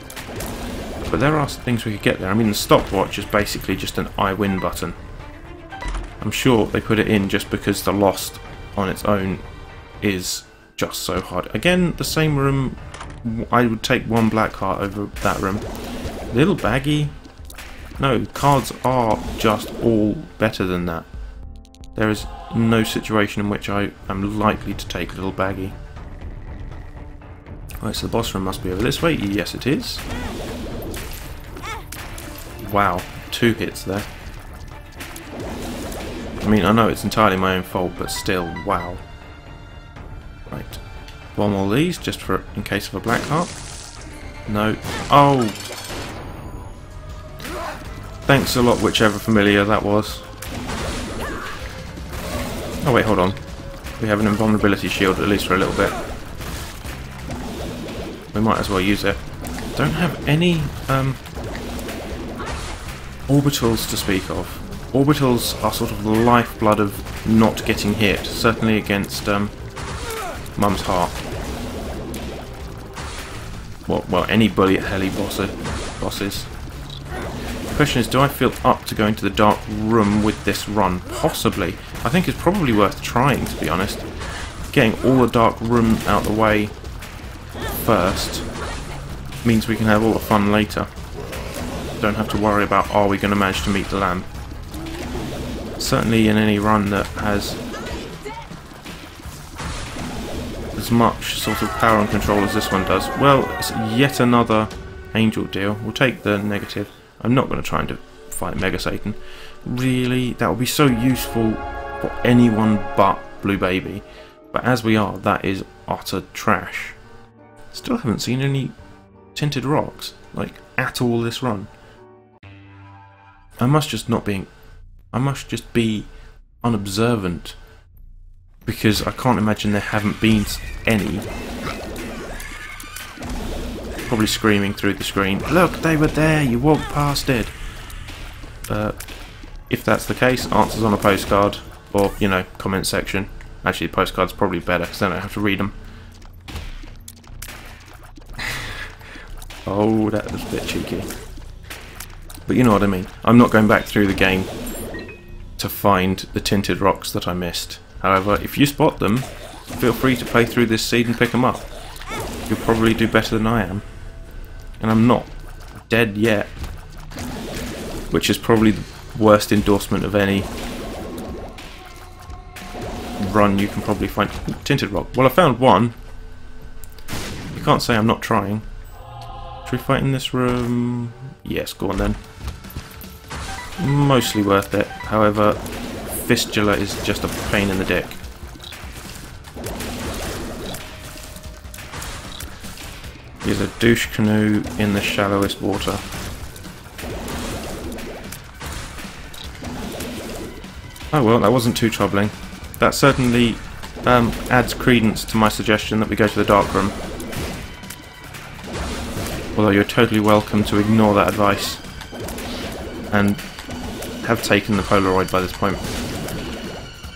But there are things we could get there. I mean, the stopwatch is basically just an I win button. I'm sure they put it in just because the Lost on its own is just so hard. Again, the same room, I would take 1 black heart over that room. Little baggy? No, cards are just all better than that. There is no situation in which I am likely to take little baggy. Right, so the boss room must be over this way. Yes, it is. Wow, 2 hits there. I mean, I know it's entirely my own fault, but still, wow. Right, bomb all these just for in case of a black heart. No. Oh! Thanks a lot, whichever familiar that was. Oh wait, hold on. We have an invulnerability shield at least for a little bit. We might as well use it. Don't have any orbitals to speak of. Orbitals are sort of the lifeblood of not getting hit, certainly against Mum's Heart. Well, any bully at heli bosses. The question is, do I feel up to going to the dark room with this run? Possibly. I think it's probably worth trying, to be honest. Getting all the dark room out of the way first means we can have all the fun later. Don't have to worry about, are we going to manage to meet the lamb? Certainly in any run that has as much sort of power and control as this one does. Well, it's yet another angel deal. We'll take the negative. I'm not going to try and fight Mega Satan. Really, that would be so useful for anyone but Blue Baby. But as we are, that is utter trash. Still haven't seen any tinted rocks, like, at all this run. I must just be unobservant, because I can't imagine there haven't been any. Probably screaming through the screen, "Look, they were there, you walked past it." If that's the case, answers on a postcard, or, you know, comment section. Actually, the postcard's probably better, because then I don't have to read them. Oh, that was a bit cheeky. But you know what I mean. I'm not going back through the game to find the tinted rocks that I missed. However, if you spot them, feel free to play through this seed and pick them up. You'll probably do better than I am. And I'm not dead yet. Which is probably the worst endorsement of any run you can probably find. Tinted rock. Well, I found one. You can't say I'm not trying. Should we fight in this room? Yes, go on then. Mostly worth it. However, Fistula is just a pain in the dick. He's a douche canoe in the shallowest water. Oh well, that wasn't too troubling. That certainly adds credence to my suggestion that we go to the dark room. Although you're totally welcome to ignore that advice and have taken the Polaroid by this point.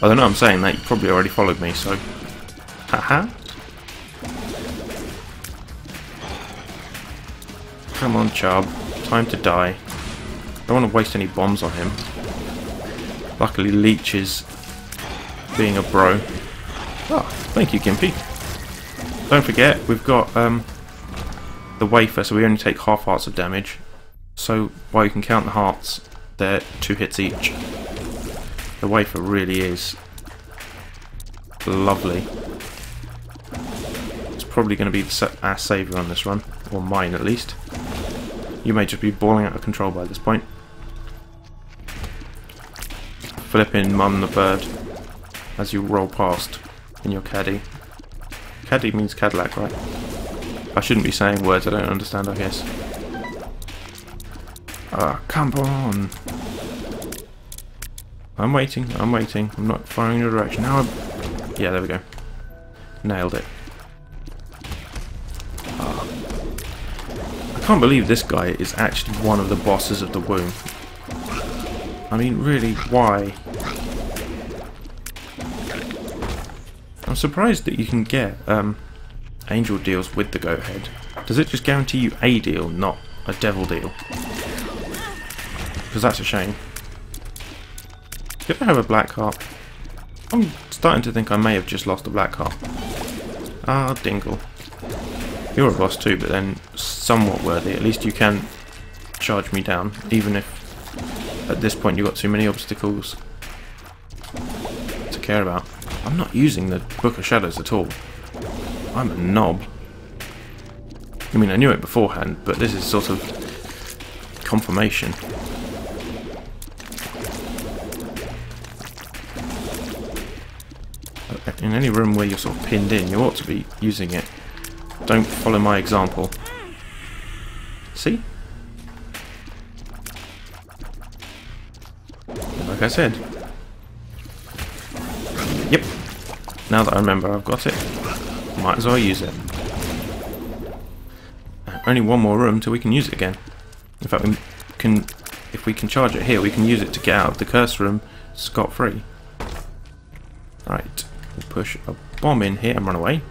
I don't know, I'm saying that, you probably already followed me, so... Haha. Come on, Chubb. Time to die. Don't want to waste any bombs on him. Luckily, Leech is being a bro. Oh, thank you, Gimpy. Don't forget, we've got the wafer, so we only take half hearts of damage. So, while you can count the hearts, they're 2 hits each. The wafer really is lovely. It's probably going to be our saviour on this run, or mine at least. You may just be balling out of control by this point. Flipping Mum the bird as you roll past in your caddy. Caddy means Cadillac, right? I shouldn't be saying words I don't understand, I guess. Ah, come on! I'm waiting, I'm waiting. I'm not firing in your direction. Now I'm... Yeah, there we go. Nailed it. Ah. I can't believe this guy is actually one of the bosses of the womb. I mean, really, why? I'm surprised that you can get angel deals with the goat head. Does it just guarantee you a deal, not a devil deal? Because that's a shame. Did I have a black heart? I'm starting to think I may have just lost a black heart. Ah, Dingle. You're a boss too, but then somewhat worthy. At least you can charge me down, even if at this point you've got too many obstacles to care about. I'm not using the Book of Shadows at all. I'm a knob. I mean, I knew it beforehand, but this is sort of confirmation. In any room where you're sort of pinned in, you ought to be using it. Don't follow my example. See? Like I said. Yep. Now that I remember I've got it, might as well use it. Only one more room till we can use it again. In fact, we can if we can charge it here, we can use it to get out of the curse room scot-free. Right, we'll push a bomb in here and run away.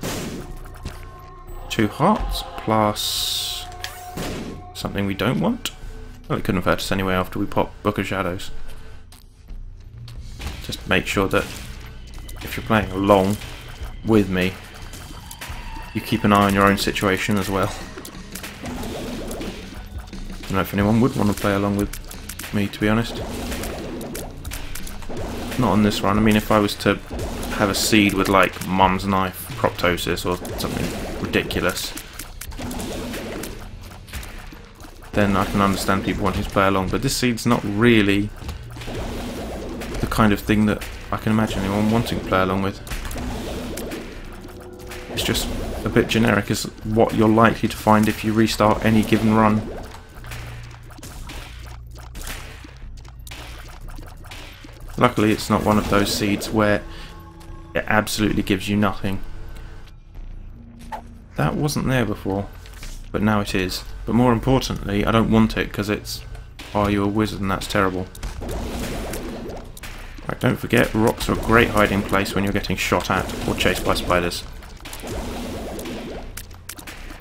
2 hearts plus something we don't want. Well, it couldn't have hurt us anyway after we pop Book of Shadows. Just make sure that if you're playing along with me, you keep an eye on your own situation as well. I don't know if anyone would want to play along with me, to be honest. Not on this run. I mean, if I was to have a seed with like Mum's Knife, Proptosis or something ridiculous, then I can understand people wanting to play along, but this seed's not really the kind of thing that I can imagine anyone wanting to play along with. It's just a bit generic as what you're likely to find if you restart any given run. Luckily it's not one of those seeds where it absolutely gives you nothing. That wasn't there before, but now it is. But more importantly, I don't want it because it's Are You a Wizard, and that's terrible. Right, don't forget, rocks are a great hiding place when you're getting shot at or chased by spiders.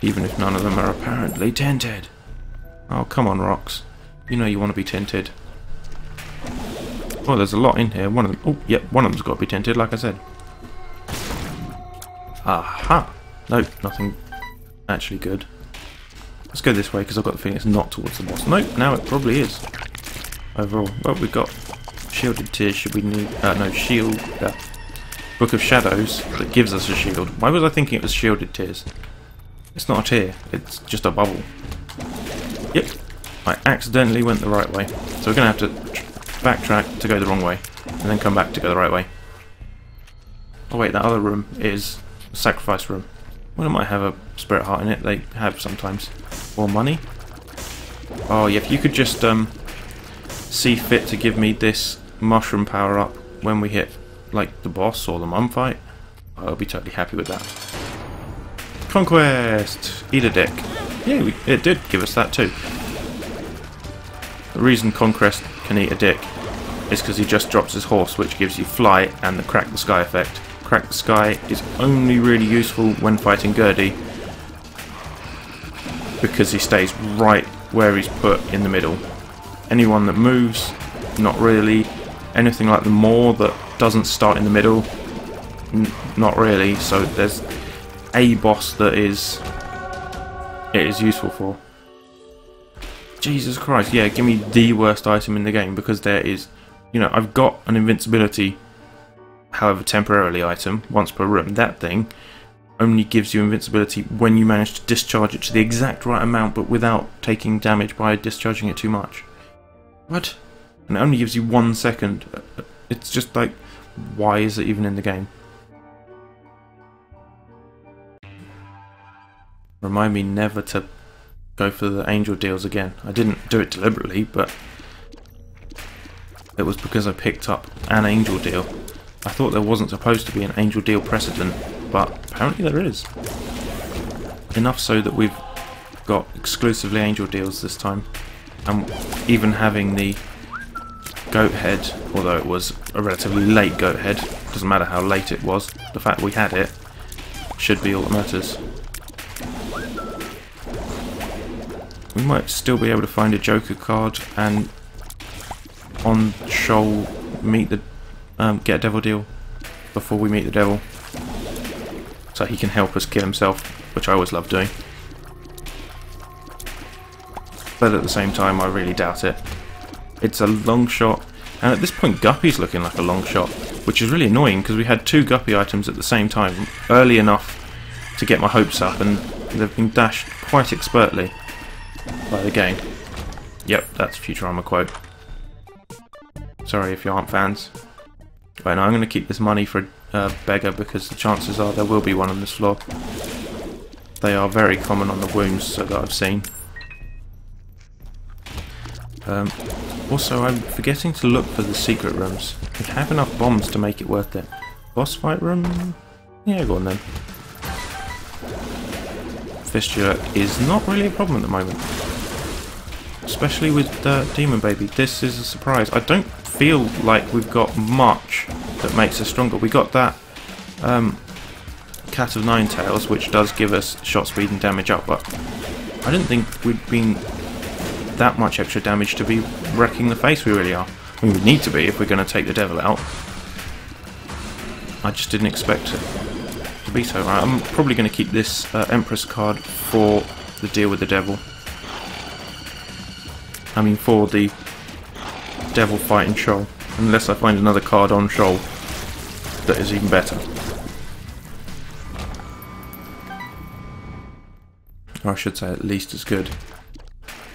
Even if none of them are apparently tinted. Oh, come on, rocks. You know you want to be tinted. Oh, there's a lot in here. One of them. Oh, yep, one of them's got to be tinted, like I said. Aha! Nope, nothing actually good. Let's go this way because I've got the feeling it's not towards the boss. Nope, now it probably is. Overall. Well, we've got Shielded Tears. Should we need... no, Shield... Book of Shadows that gives us a shield. Why was I thinking it was Shielded Tears? It's not a tear, it's just a bubble. Yep, I accidentally went the right way. So we're going to have to backtrack to go the wrong way, and then come back to go the right way. Oh wait, that other room is a sacrifice room. Well, it might have a spirit heart in it, they have sometimes. Or money. Oh yeah, if you could just see fit to give me this mushroom power up when we hit like the boss or the mum fight, I'll be totally happy with that. Conquest! Eat a dick. Yeah, it did give us that too. The reason Conquest can eat a dick is because he just drops his horse, which gives you fly and the crack the sky effect. Crack the sky is only really useful when fighting Gurdy because he stays right where he's put in the middle. Anyone that moves, not really. Anything like the Maw that doesn't start in the middle, not really. So there's a boss that it is useful for. Jesus Christ, yeah, give me the worst item in the game, because there is, you know, I've got an invincibility, however temporarily item, once per room. That thing only gives you invincibility when you manage to discharge it to the exact right amount, but without taking damage by discharging it too much. What? And it only gives you 1 second. It's just like, why is it even in the game? Remind me never to go for the angel deals again. I didn't do it deliberately, but it was because I picked up an angel deal. I thought there wasn't supposed to be an angel deal precedent, but apparently there is. Enough so that we've got exclusively angel deals this time. And even having the goat head, although it was a relatively late goat head, doesn't matter how late it was, the fact we had it should be all that matters. We might still be able to find a Joker card and on Shoal meet the get a devil deal before we meet the devil, so he can help us kill himself, which I always love doing. But at the same time, I really doubt it. It's a long shot, and at this point Guppy's looking like a long shot, which is really annoying because we had 2 Guppy items at the same time, early enough to get my hopes up, and they've been dashed quite expertly by the game. Yep, that's a Futurama quote. Sorry if you aren't fans. Right, now I'm going to keep this money for Beggar because the chances are there will be one on this floor. They are very common on the wounds so that I've seen. Also, I'm forgetting to look for the secret rooms. We have enough bombs to make it worth it. Boss fight room? Yeah, go on then. Fistula is not really a problem at the moment. especially with Demon Baby. This is a surprise. I don't feel like we've got much that makes us stronger. We got that Cat of Nine Tails, which does give us shot speed and damage up, but I didn't think we'd been that much extra damage to be wrecking the face we really are. I mean, we need to be if we're going to take the devil out. I just didn't expect it to be so. I'm probably going to keep this Empress card for the deal with the devil. I mean, for the devil fighting Shoal. Unless I find another card on Shoal that is even better. Or I should say at least as good.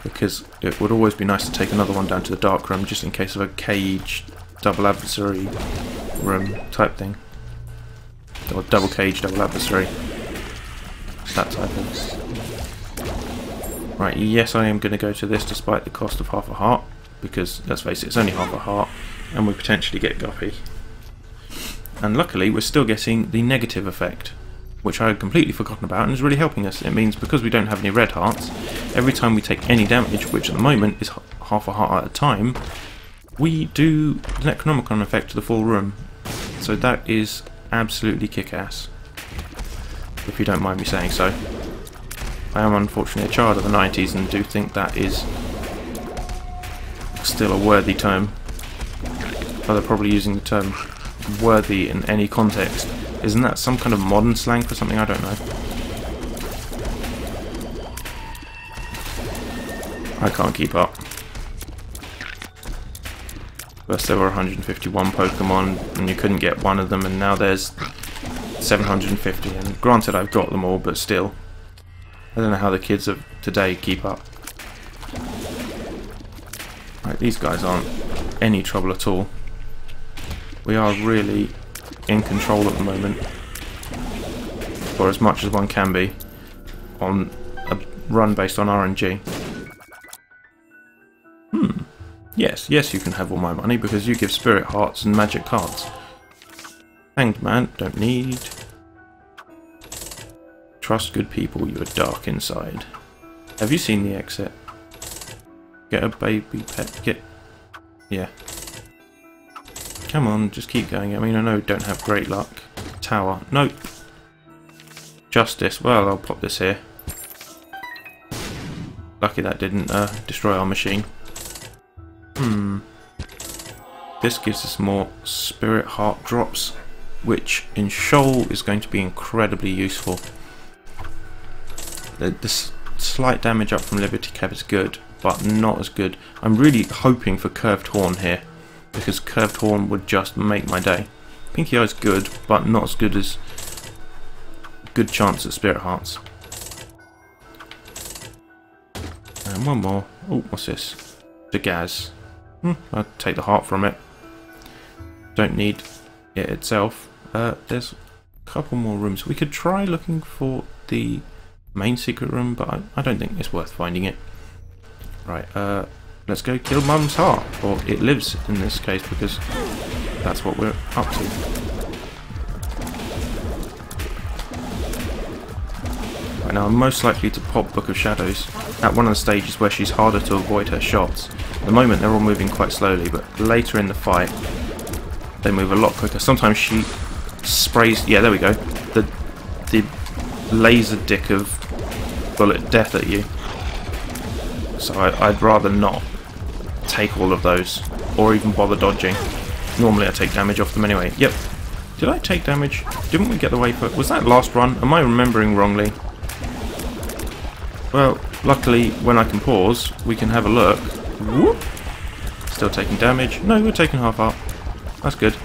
Because it would always be nice to take another one down to the dark room just in case of a cage, double adversary room type thing. Or double cage, double adversary. That type of. Right, yes, I am going to go to this despite the cost of half a heart. Because, let's face it, it's only half a heart. And we potentially get Guppy. And luckily, we're still getting the negative effect, which I had completely forgotten about and is really helping us. It means because we don't have any red hearts, every time we take any damage, which at the moment is half a heart at a time, we do the Necronomicon effect to the full room. So that is absolutely kick-ass, if you don't mind me saying so. I am unfortunately a child of the 90s and do think that is still a worthy term. But they're probably using the term worthy in any context. Isn't that some kind of modern slang for something? I don't know. I can't keep up. First there were 151 Pokemon and you couldn't get one of them, and now there's 750, and granted I've got them all, but still. I don't know how the kids of today keep up. Right, these guys aren't any trouble at all. We are really in control at the moment, or as much as one can be, on a run based on RNG. Yes, you can have all my money because you give spirit hearts and magic cards. Hanged man, don't need. Trust good people, you are dark inside. Have you seen the exit? Get a baby pet, yeah. Come on, just keep going. I mean, I know don't have great luck. Tower, nope. Justice, well, I'll pop this here. Lucky that didn't destroy our machine. This gives us more spirit heart drops, which in Shoal is going to be incredibly useful. The slight damage up from Liberty Cap is good, but not as good. I'm really hoping for Curved Horn here, because Curved Horn would just make my day. Pinky Eye's good, but not as good as good chance at Spirit Hearts. And one more. Oh, what's this? The Gaz. I'll take the heart from it. Don't need it itself. There's a couple more rooms. We could try looking for the main secret room, but I don't think it's worth finding it. Right, let's go kill Mum's heart. Or it lives in this case, because that's what we're up to. Right, now I'm most likely to pop Book of Shadows at one of the stages where she's harder to avoid her shots. At the moment they're all moving quite slowly, but later in the fight they move a lot quicker. Sometimes she sprays, yeah, there we go, the laser dick of bullet death at you. So I'd rather not take all of those, or even bother dodging. Normally I take damage off them anyway. Yep. Did I take damage? Didn't we get the wafer? Was that last run? Am I remembering wrongly? Well, luckily when I can pause, we can have a look. Whoop! Still taking damage. No, we're taking half heart. That's good.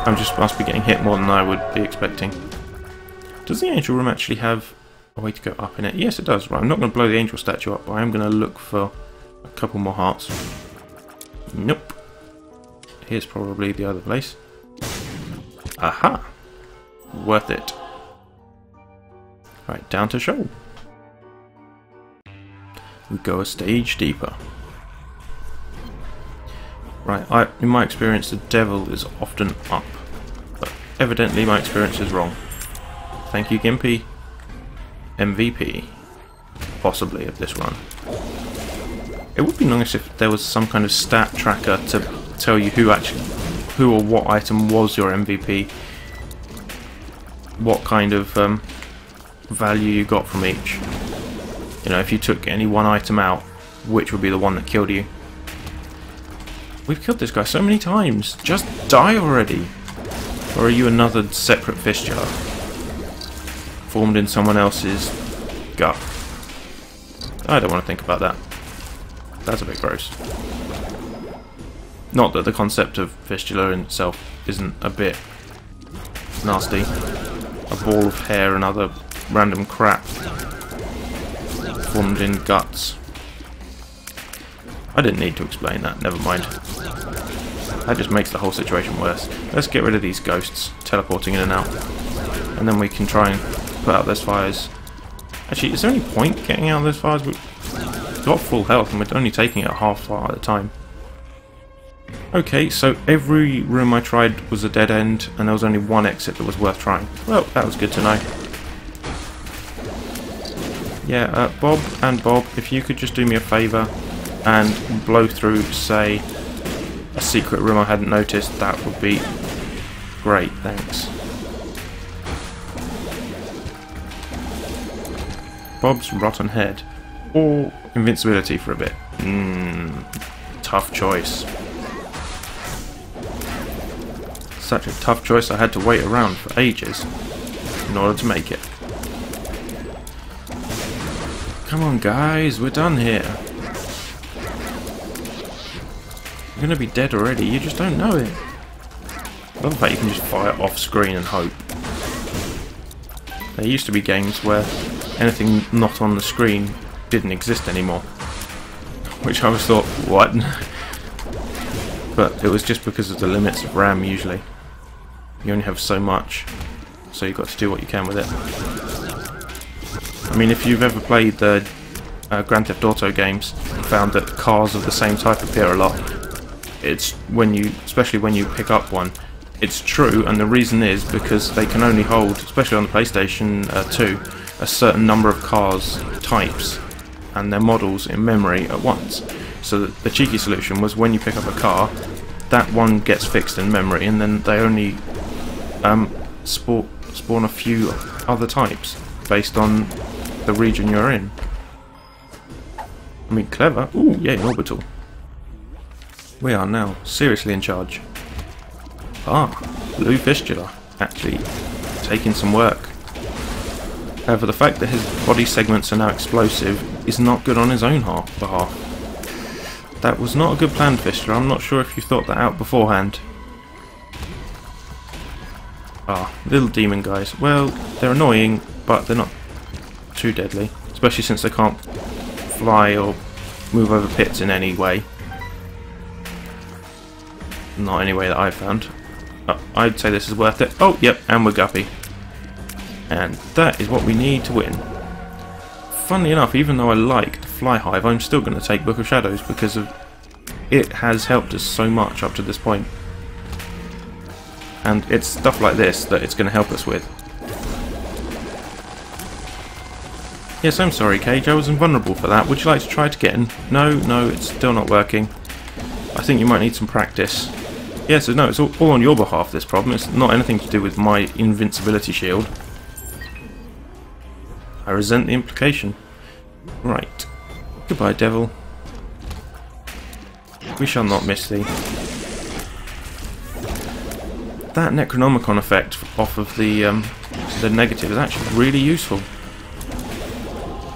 I just must be getting hit more than I would be expecting. Does the angel room actually have a way to go up in it? Yes, it does. Right, I'm not going to blow the angel statue up, but I am going to look for a couple more hearts. Nope. Here's probably the other place. Aha! Worth it. Right, down to Shoal. We go a stage deeper. Right, in my experience the devil is often up, but evidently my experience is wrong. Thank you, Gimpy. MVP. possibly, of this run. It would be nice if there was some kind of stat tracker to tell you who or what item was your MVP, what kind of value you got from each. You know, if you took any one item out, which would be the one that killed you. We've killed this guy so many times. Just die already. Or are you another separate fistula formed in someone else's gut? I don't want to think about that. That's a bit gross. Not that the concept of fistula in itself isn't a bit nasty. A ball of hair and other random crap formed in guts. I didn't need to explain that, never mind. That just makes the whole situation worse. Let's get rid of these ghosts teleporting in and out. And then we can try and put out those fires. Actually, is there any point getting out of those fires? We've got full health and we're only taking it half far at a time. Okay, so every room I tried was a dead end and there was only one exit that was worth trying. Well, that was good to know. Yeah, Bob and Bob, if you could just do me a favour and blow through, say, a secret room I hadn't noticed, that would be great, thanks. Bob's rotten head, or invincibility for a bit. Tough choice. Such a tough choice I had to wait around for ages in order to make it. Come on guys, we're done here. You're gonna be dead already, you just don't know it. I love the fact you can just fire off screen and hope. There used to be games where anything not on the screen didn't exist anymore. Which I always thought, what? But it was just because of the limits of RAM usually. You only have so much, so you've got to do what you can with it. I mean, if you've ever played the Grand Theft Auto games and found that cars of the same type appear a lot, it's especially when you pick up one, it's true, and the reason is because they can only hold, especially on the PlayStation 2, a certain number of cars types and their models in memory at once. So the cheeky solution was when you pick up a car, that one gets fixed in memory, and then they only spawn a few other types based on the region you're in. I mean, clever. Ooh, yeah, orbital. We are now seriously in charge. Blue Fistula, actually taking some work. However, the fact that his body segments are now explosive is not good on his own behalf. That was not a good plan, Fistula. I'm not sure if you thought that out beforehand. Little demon guys. Well, they're annoying, but they're not too deadly. Especially since they can't fly or move over pits in any way. Not any way that I've found. I'd say this is worth it. Oh, yep, and we're Guppy. And that is what we need to win. Funnily enough, even though I like Fly Hive, I'm still going to take Book of Shadows because it has helped us so much up to this point. And it's stuff like this that it's going to help us with. Yes, I'm sorry, Cage, I was invulnerable for that. Would you like to try it again? No, it's still not working. I think you might need some practice. Yes, no, it's all on your behalf, this problem. It's not anything to do with my invincibility shield. I resent the implication. Right. Goodbye, devil. We shall not miss thee. That Necronomicon effect off of the negative is actually really useful.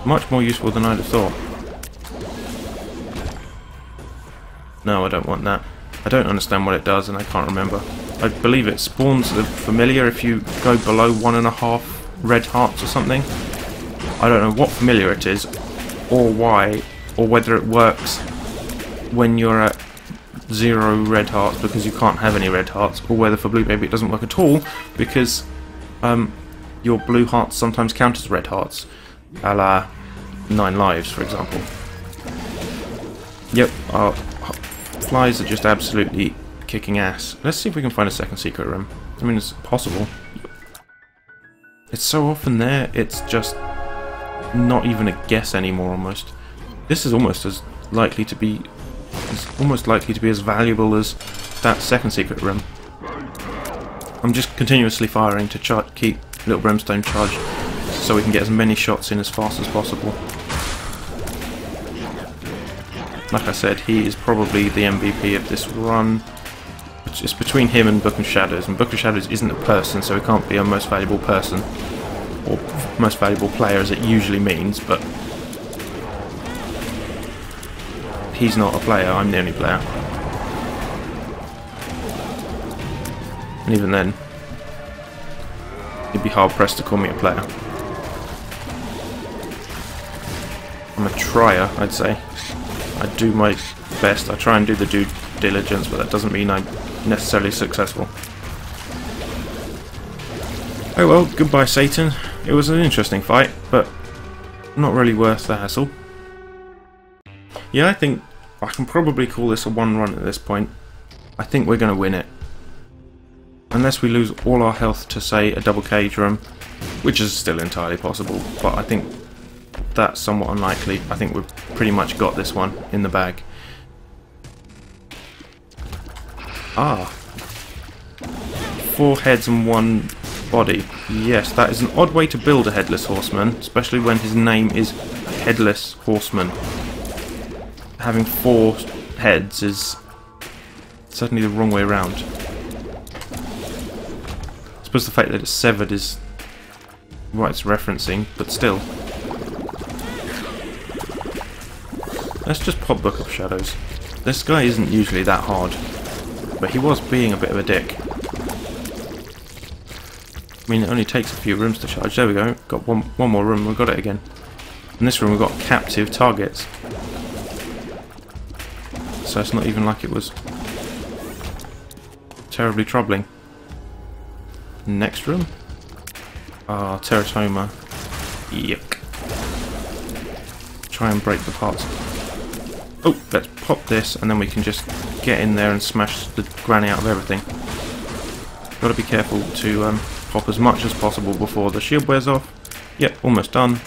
Much more useful than I'd have thought. No, I don't want that. I don't understand what it does and I can't remember. I believe it spawns the familiar if you go below 1.5 red hearts or something. I don't know what familiar it is, or why, or whether it works when you're at 0 red hearts because you can't have any red hearts, or whether for Blue Baby it doesn't work at all because your blue hearts sometimes count as red hearts, a la 9 lives, for example. Yep, flies are just absolutely kicking ass. Let's see if we can find a second secret room. I mean, it's possible. It's so often there, it's just not even a guess anymore almost. This is almost as likely to be as valuable as that second secret room. I'm just continuously firing to keep Little Brimstone charged so we can get as many shots in as fast as possible. Like I said, he is probably the MVP of this run. It's between him and Book of Shadows, and Book of Shadows isn't a person, so he can't be a most valuable person or most valuable player as it usually means, but he's not a player, I'm the only player. And even then, he'd be hard pressed to call me a player. I'm a trier, I'd say. I do my best, I try and do the due diligence, but that doesn't mean I'm necessarily successful. Oh well, goodbye Satan. It was an interesting fight, but not really worth the hassle. Yeah, I think I can probably call this a one run at this point. I think we're going to win it. Unless we lose all our health to, say, a double cage room, which is still entirely possible, but I think that's somewhat unlikely. I think we've pretty much got this one in the bag. Ah. 4 heads and 1 body. Yes, that is an odd way to build a Headless Horseman, especially when his name is Headless Horseman. Having 4 heads is certainly the wrong way around. I suppose the fact that it's severed is what it's referencing, but still. Let's just pop Book of Shadows. This guy isn't usually that hard, but he was being a bit of a dick. I mean, it only takes a few rooms to charge. There we go. Got one more room. We've got it again. In this room we've got captive targets. So it's not even like it was terribly troubling. Next room. Ah, teratoma. Yuck. Try and break the parts. Oh, let's pop this and then we can just get in there and smash the granny out of everything. Got to be careful to pop as much as possible before the shield wears off. Yep, almost done.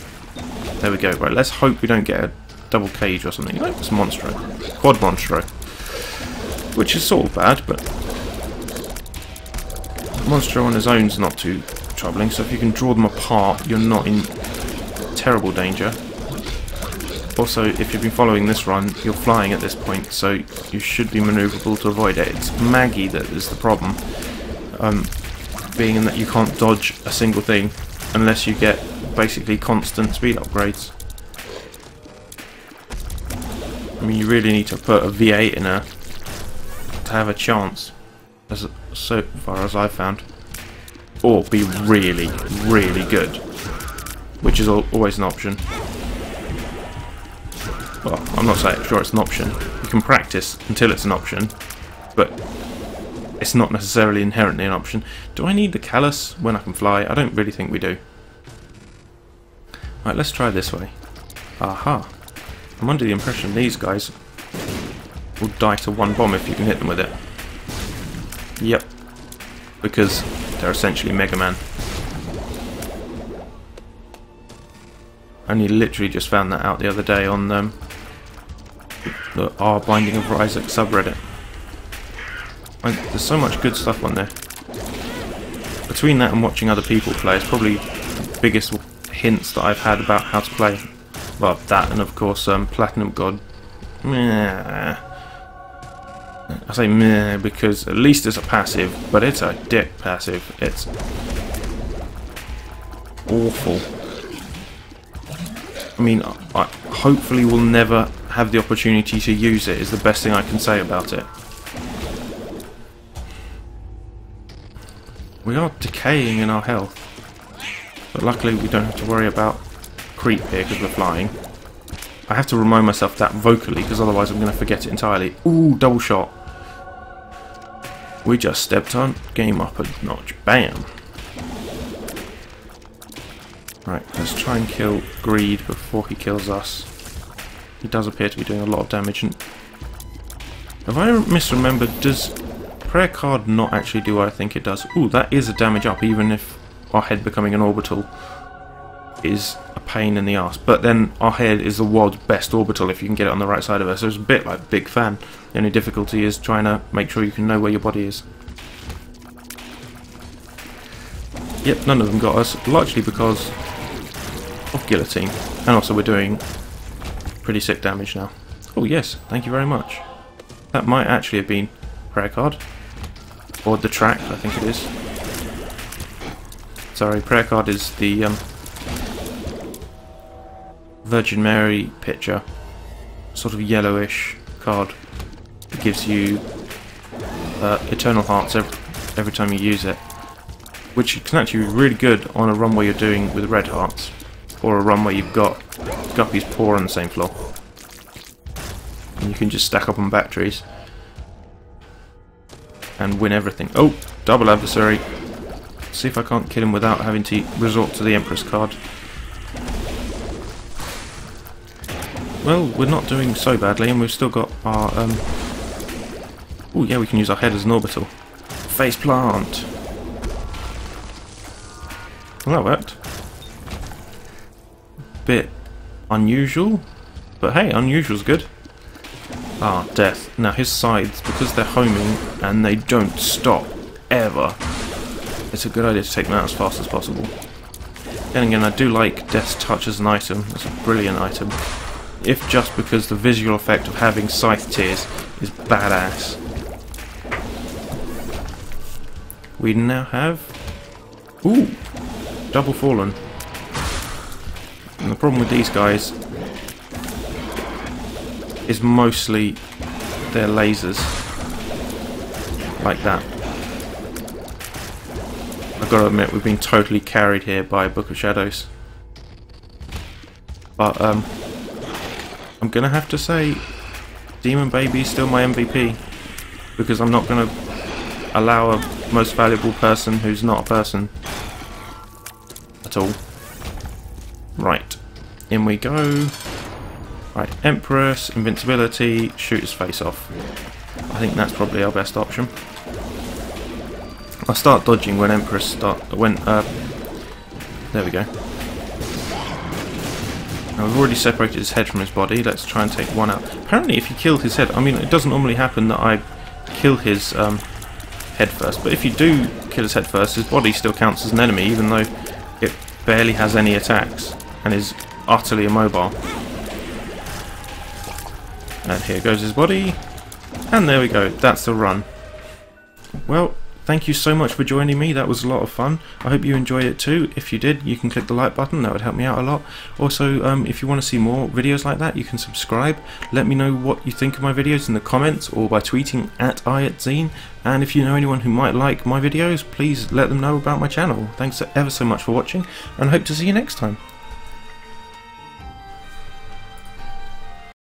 There we go. Right, let's hope we don't get a double cage or something. Oh, it's Monstro. Quad Monstro. Which is sort of bad, but Monstro on his own is not too troubling, so if you can draw them apart, you're not in terrible danger. Also, if you've been following this run, you're flying at this point, so you should be manoeuvrable to avoid it. It's Maggie that is the problem, being in that you can't dodge a single thing unless you get basically constant speed upgrades. I mean, you really need to put a V8 in her to have a chance, so far as I've found. Or be really, really good, which is always an option. Well, I'm not sure it's an option. You can practice until it's an option, but it's not necessarily inherently an option. Do I need the callus when I can fly? I don't really think we do. Right, let's try this way. Aha. I'm under the impression these guys will die to 1 bomb if you can hit them with it. Yep. Because they're essentially Mega Man. Only literally just found that out the other day on the R Binding of Isaac subreddit. There's so much good stuff on there. Between that and watching other people play, it's probably the biggest hints that I've had about how to play. Well, that and of course Platinum God. Meh. I say meh because at least it's a passive, but it's a dick passive. It's awful. I mean, I hopefully will never have the opportunity to use it, is the best thing I can say about it. We are decaying in our health, but luckily we don't have to worry about creep here because we're flying. I have to remind myself that vocally because otherwise I'm going to forget it entirely. Ooh, double shot. We just stepped on game up a notch. Bam. Right, let's try and kill Greed before he kills us. He does appear to be doing a lot of damage. And if I misremembered, does Prayer Card not actually do what I think it does? Ooh, that is a damage up, even if our head becoming an orbital is a pain in the arse. But then our head is the world's best orbital if you can get it on the right side of her, so it's a bit like Big Fan. The only difficulty is trying to make sure you can know where your body is. Yep, none of them got us, largely because of guillotine. And also we're doing pretty sick damage now. Oh yes, thank you very much. That might actually have been prayer card. Or the tract, I think it is. Sorry, prayer card is the Virgin Mary picture. Sort of yellowish card. It gives you eternal hearts every time you use it. Which can actually be really good on a run where you're doing with red hearts. Or a run where you've got Guppy's paw on the same floor. And you can just stack up on batteries. And win everything. Oh, double adversary. See if I can't kill him without having to resort to the Empress card. Well, we're not doing so badly, and we've still got our... Oh yeah, we can use our head as an orbital. Face plant! Well, that worked. Bit unusual, but hey, unusual's good. Ah, death. Now his sides, because they're homing and they don't stop ever, it's a good idea to take them out as fast as possible. Then again, I do like Death's Touch as an item. It's a brilliant item. If just because the visual effect of having scythe tears is badass. We now have... Ooh! Double Fallen. And the problem with these guys is mostly their lasers. Like that. I've got to admit, we've been totally carried here by Book of Shadows. But, I'm gonna have to say, Demon Baby is still my MVP. Because I'm not gonna allow a most valuable person who's not a person at all. Right, in we go. Right, Empress, invincibility, shoot his face off. I think that's probably our best option. I'll start dodging when Empress there we go. Now we've already separated his head from his body. Let's try and take one out. Apparently, if you kill his head, I mean, it doesn't normally happen that I kill his head first, but if you do kill his head first, his body still counts as an enemy, even though it barely has any attacks and is utterly immobile. And here goes his body, and there we go. That's the run. Well, thank you so much for joining me. That was a lot of fun. I hope you enjoyed it too. If you did, you can click the like button. That would help me out a lot. Also, if you want to see more videos like that, you can subscribe. Let me know what you think of my videos in the comments or by tweeting at YNHT. And if you know anyone who might like my videos, please let them know about my channel. Thanks ever so much for watching, and I hope to see you next time.